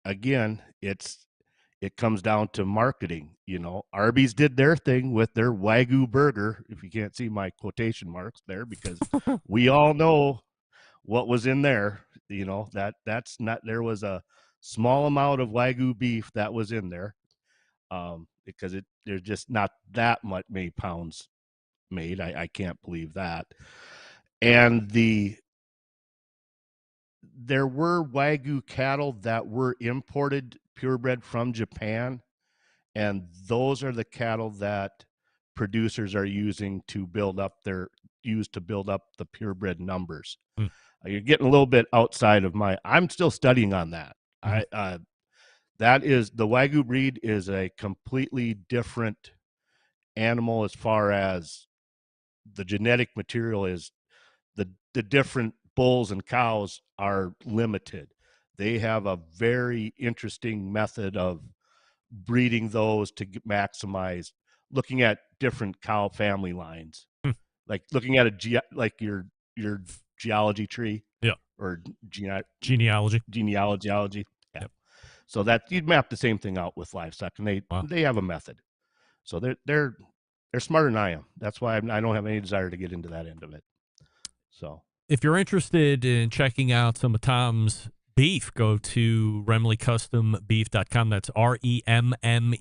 again, it comes down to marketing. Arby's did their thing with their Wagyu burger. If you can't see my quotation marks there, because we all know what was in there. That's not, there was a small amount of Wagyu beef that was in there, because there's just not that many pounds made. I can't believe that. And there were Wagyu cattle that were imported purebred from Japan, and those are the cattle that producers are using to build up the purebred numbers. You're getting a little bit outside of I'm still studying on that. That is, the Wagyu breed is a completely different animal as far as the genetic material is. The different bulls and cows are limited. They have a very interesting method of breeding those to maximize, looking at different cow family lines, like looking at like your geology tree, or genealogy. Yeah. So that you'd map the same thing out with livestock, and they have a method. So they're smarter than I am. That's why I don't have any desire to get into that end of it. So if you're interested in checking out some of Tom's beef, go to RemmeleCustomBeef.com. That's REMMELE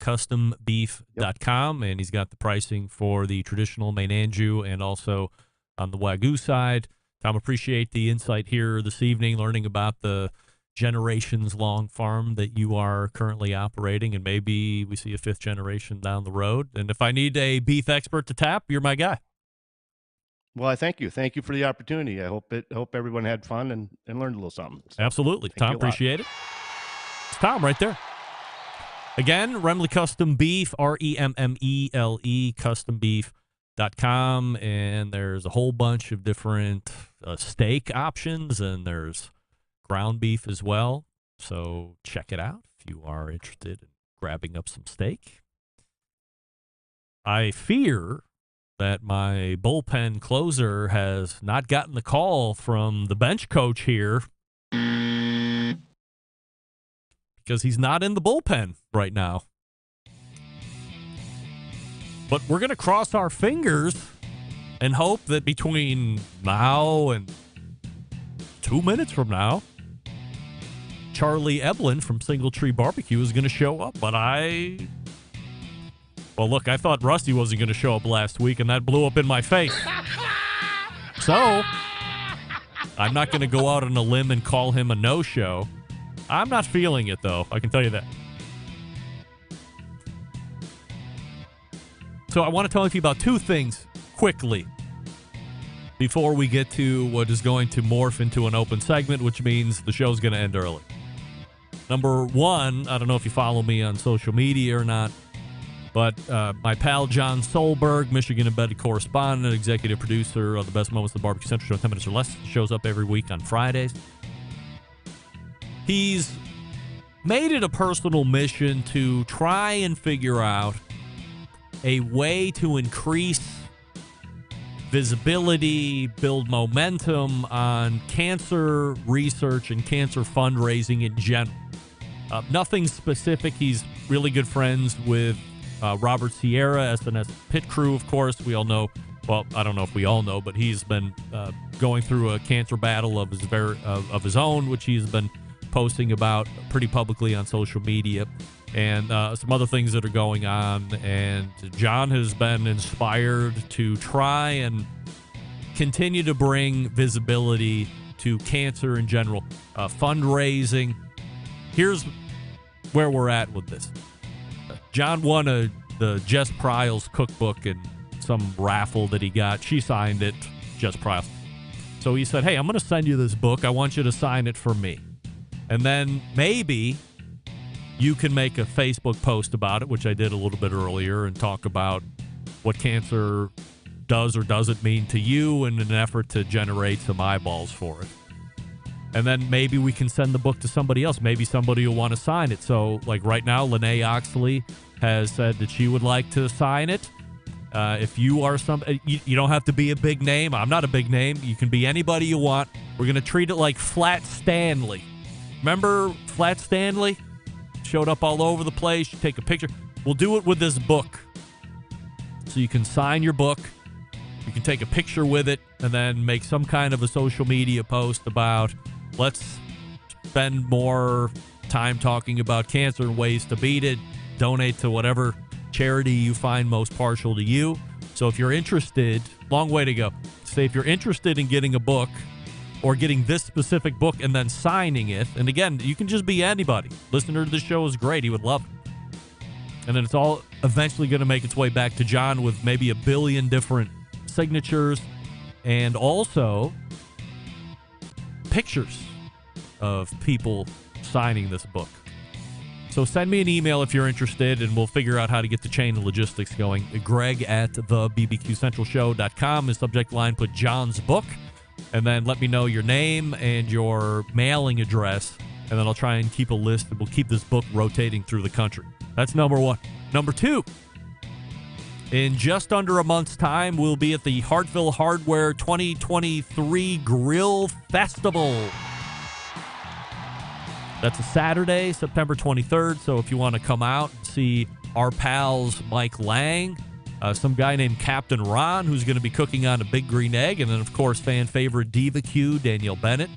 CustomBeef.com. And he's got the pricing for the traditional Maine Anjou and also on the Wagyu side. Tom, appreciate the insight here this evening, learning about the generations-long farm that you are currently operating, and maybe we see a fifth generation down the road. And if I need a beef expert to tap, you're my guy. Well, I thank you. Thank you for the opportunity. I hope everyone had fun and learned a little something. So, absolutely. Tom, appreciate it. It's Tom right there. Again, Remmele Custom Beef, REMMELE CustomBeef.com. And there's a whole bunch of different steak options, and there's ground beef as well. So check it out if you are interested in grabbing up some steak. I fear that my bullpen closer has not gotten the call from the bench coach here because he's not in the bullpen right now. But we're going to cross our fingers and hope that between now and 2 minutes from now, Charlie Eblin from Single Tree Barbecue is going to show up. But well, look, I thought Rusty wasn't going to show up last week, and that blew up in my face. So, I'm not going to go out on a limb and call him a no-show. I'm not feeling it, though. I can tell you that. So, I want to talk to you about two things quickly before we get to what is going to morph into an open segment, which means the show's going to end early. Number one, I don't know if you follow me on social media or not, but my pal John Solberg, Michigan embedded correspondent, executive producer of the Best Moments of the Barbecue Central Show, 10 Minutes or Less, shows up every week on Fridays. He's made it a personal mission to try and figure out a way to increase visibility, build momentum on cancer research and cancer fundraising in general. Nothing specific. He's really good friends with Robert Sierra, SNS Pit Crew, of course. We all know, well, I don't know if we all know, but he's been going through a cancer battle of his own, which he's been posting about pretty publicly on social media, and some other things that are going on. And John has been inspired to try and continue to bring visibility to cancer in general, fundraising. Here's where we're at with this. John won the Jess Pryles cookbook in some raffle that he got. She signed it, Jess Pryles. So he said, hey, I'm going to send you this book. I want you to sign it for me. And then maybe you can make a Facebook post about it, which I did a little bit earlier, and talk about what cancer does or doesn't mean to you in an effort to generate some eyeballs for it. And then maybe we can send the book to somebody else. Maybe somebody will want to sign it. So, like right now, Lene Oxley has said that she would like to sign it. If you are you don't have to be a big name. I'm not a big name. You can be anybody you want. We're going to treat it like Flat Stanley. Remember Flat Stanley? Showed up all over the place. You take a picture. We'll do it with this book. So you can sign your book. You can take a picture with it and then make some kind of a social media post about, let's spend more time talking about cancer and ways to beat it. Donate to whatever charity you find most partial to you. So if you're interested, long way to go. Say if you're interested in getting a book or getting this specific book and then signing it, and again, you can just be anybody. Listener to the show is great. He would love it. And then it's all eventually going to make its way back to John with maybe 1 billion different signatures and also pictures of people signing this book. So send me an email if you're interested, and we'll figure out how to get the chain of logistics going. Greg at thebbqcentralshow.com. The subject line, put John's book, and then let me know your name and your mailing address, and then I'll try and keep a list, and we'll keep this book rotating through the country. That's number one. Number two, in just under a month's time, we'll be at the Hartville Hardware 2023 Grill Festival. That's a Saturday, September 23rd. So if you want to come out and see our pals Mike Lang some guy named Captain Ron who's going to be cooking on a big green egg, and then, of course, fan favorite BBQ, Danielle Bennett,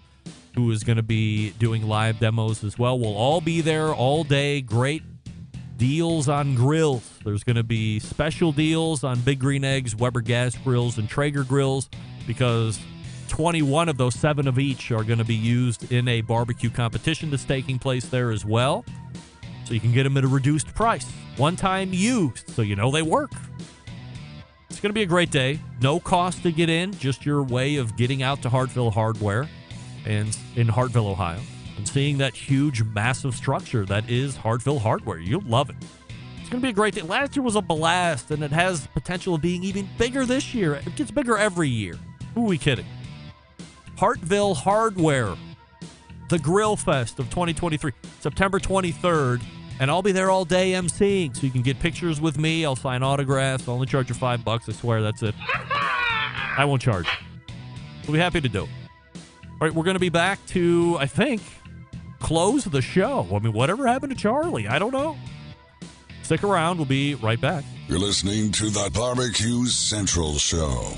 who is going to be doing live demos as well. We'll all be there all day. Great deals on grills. There's going to be special deals on big green eggs, Weber gas grills, and Traeger grills, because 21 of those, 7 of each, are going to be used in a barbecue competition that's taking place there as well. So you can get them at a reduced price. One time used, so you know they work. It's going to be a great day. No cost to get in, just your way of getting out to Hartville Hardware and in Hartville, Ohio, and seeing that huge, massive structure that is Hartville Hardware. You'll love it. It's going to be a great day. Last year was a blast, and it has potential of being even bigger this year. It gets bigger every year. Who are we kidding? Hartville Hardware, the Grill Fest of 2023, September 23rd, and I'll be there all day emceeing, so you can get pictures with me. I'll sign autographs. I'll only charge you $5. I swear, that's it. I won't charge. We'll be happy to do it. All right, we're going to be back to, I think, close the show. I mean, whatever happened to Charlie? I don't know. Stick around. We'll be right back. You're listening to the Barbecue Central Show.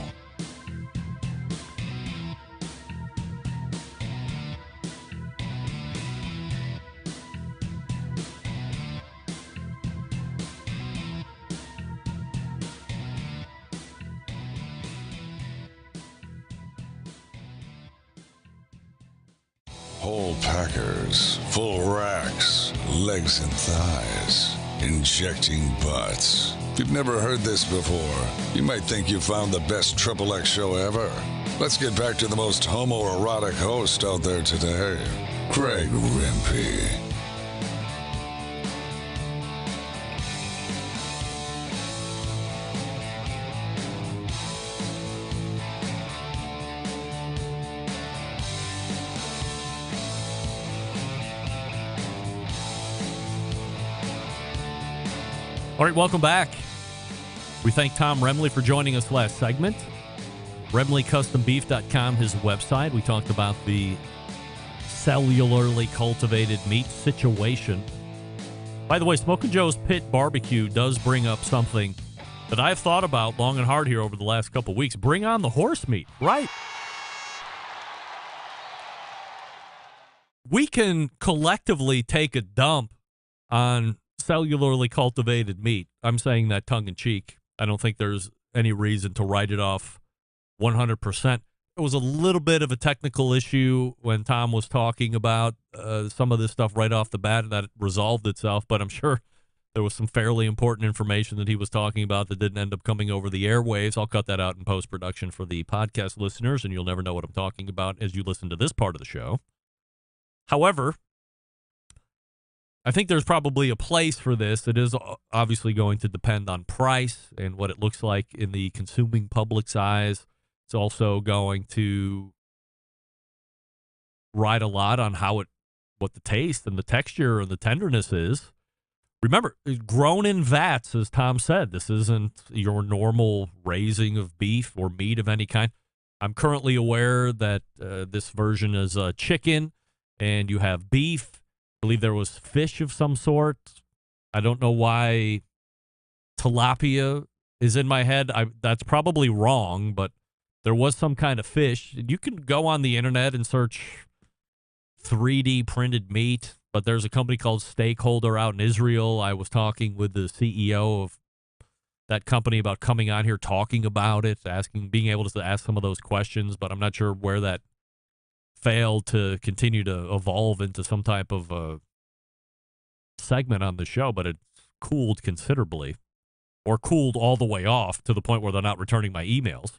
Whole packers, full racks, legs and thighs, injecting butts. If you've never heard this before, you might think you found the best XXX show ever. Let's get back to the most homoerotic host out there today, Craig Rempe. All right, welcome back. We thank Tom Remmele for joining us last segment. RemmeleCustomBeef.com, his website. We talked about the cellularly cultivated meat situation. By the way, Smokin' Joe's Pit Barbecue does bring up something that I've thought about long and hard here over the last couple of weeks. Bring on the horse meat, right? We can collectively take a dump on cellularly cultivated meat. I'm saying that tongue-in-cheek. I don't think there's any reason to write it off 100%. It was a little bit of a technical issue when Tom was talking about some of this stuff right off the bat, and that it resolved itself, but I'm sure there was some fairly important information that he was talking about that didn't end up coming over the airwaves. I'll cut that out in post-production for the podcast listeners, and you'll never know what I'm talking about as you listen to this part of the show. However, I think there's probably a place for this. It is obviously going to depend on price and what it looks like in the consuming public's eyes. It's also going to ride a lot on what the taste and the texture and the tenderness is. Remember, grown in vats, as Tom said. This isn't your normal raising of beef or meat of any kind. I'm currently aware that this version is chicken, and you have beef. I believe there was fish of some sort. I don't know why tilapia is in my head. That's probably wrong, but there was some kind of fish. You can go on the internet and search 3D printed meat, but there's a company called Stakeholder out in Israel. I was talking with the CEO of that company about coming on here, talking about it, being able to ask some of those questions, but I'm not sure where that failed to continue to evolve into some type of a segment on the show, but it cooled considerably, or cooled all the way off to the point where they're not returning my emails.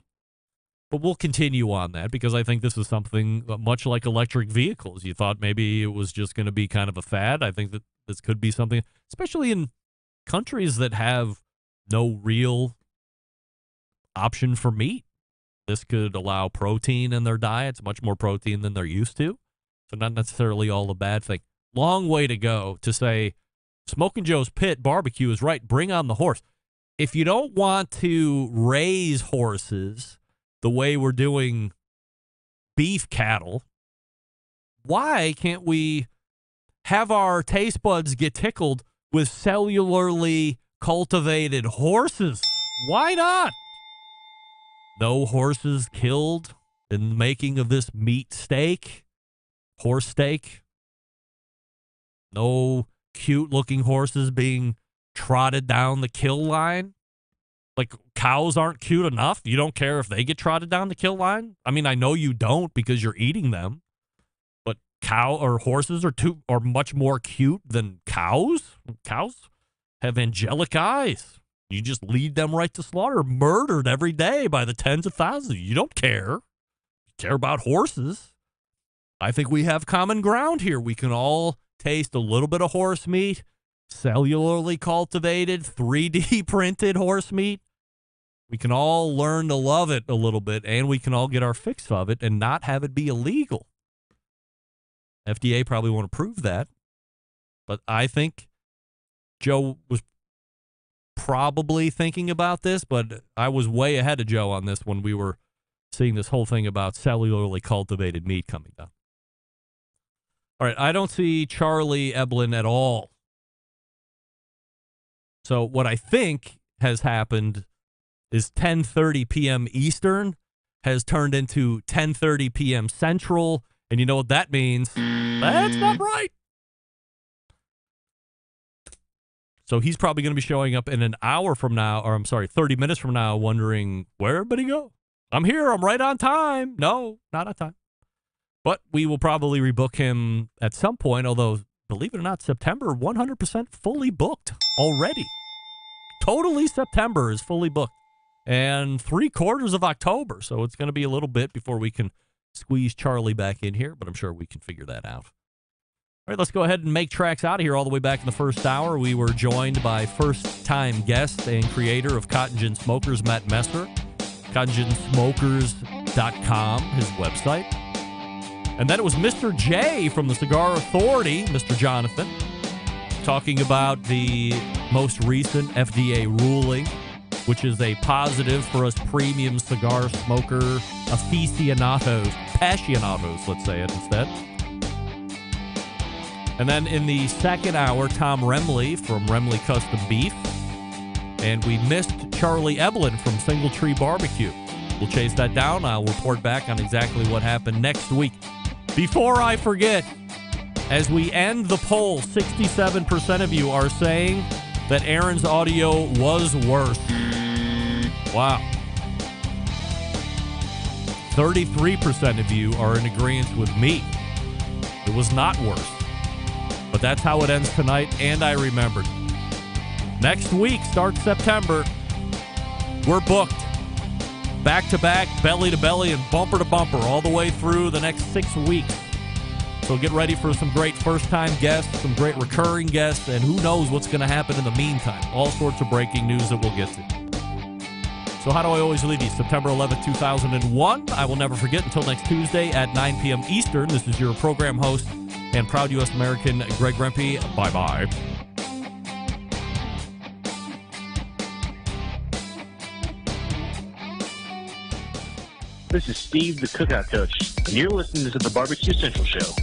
But we'll continue on that because I think this is something much like electric vehicles. You thought maybe it was just going to be kind of a fad. I think that this could be something, especially in countries that have no real option for meat. This could allow protein in their diets, much more protein than they're used to. So not necessarily all a bad thing. Long way to go to say Smokin' Joe's Pit Barbecue is right. Bring on the horse. If you don't want to raise horses the way we're doing beef cattle, why can't we have our taste buds get tickled with cellularly cultivated horses? Why not? No horses killed in the making of this meat steak, horse steak. No cute-looking horses being trotted down the kill line. Like, cows aren't cute enough? You don't care if they get trotted down the kill line? I mean, I know you don't because you're eating them. But horses are much more cute than cows. Cows have angelic eyes. You just lead them right to slaughter, murdered every day by the tens of thousands. You don't care. You care about horses. I think we have common ground here. We can all taste a little bit of horse meat, cellularly cultivated, 3D printed horse meat. We can all learn to love it a little bit, and we can all get our fix of it and not have it be illegal. FDA probably won't approve that, but I think Joe was probably thinking about this, but I was way ahead of Joe on this when we were seeing this whole thing about cellularly cultivated meat coming down. All right, I don't see Charlie Eblin at all. So what I think has happened is 10:30 p.m. Eastern has turned into 10:30 p.m. Central, and you know what that means? That's not right. So he's probably going to be showing up in an hour from now, 30 minutes from now, wondering, where everybody go? I'm here. I'm right on time. No, not on time. But we will probably rebook him at some point, although, believe it or not, September, 100% fully booked already. Totally September is fully booked. And 3/4 of October, so it's going to be a little bit before we can squeeze Charlie back in here, but I'm sure we can figure that out. All right, let's go ahead and make tracks out of here. All the way back in the first hour, we were joined by first-time guest and creator of Cotton Gin Smokers, Matt Messer. CottonGinSmokers.com, his website. And then it was Mr. J from the Cigar Authority, Mr. Jonathan, talking about the most recent FDA ruling, which is a positive for us premium cigar smoker aficionados, passionados, let's say it instead. And then in the second hour, Tom Remmele from Remmele Custom Beef. And we missed Charlie Eblin from Single Tree Barbecue. We'll chase that down. I'll report back on exactly what happened next week. Before I forget, as we end the poll, 67% of you are saying that Aaron's audio was worse. Wow. 33% of you are in agreement with me. It was not worse. But that's how it ends tonight, and I remembered. Next week starts September. We're booked. Back to back, belly to belly, and bumper to bumper all the way through the next 6 weeks. So get ready for some great first-time guests, some great recurring guests, and who knows what's going to happen in the meantime. All sorts of breaking news that we'll get to. So how do I always leave you? September 11th, 2001. I will never forget until next Tuesday at 9 p.m. Eastern. This is your program host and proud U.S. American, Greg Rempe. Bye-bye. This is Steve, the Cookout Coach, and you're listening to the Barbecue Central Show.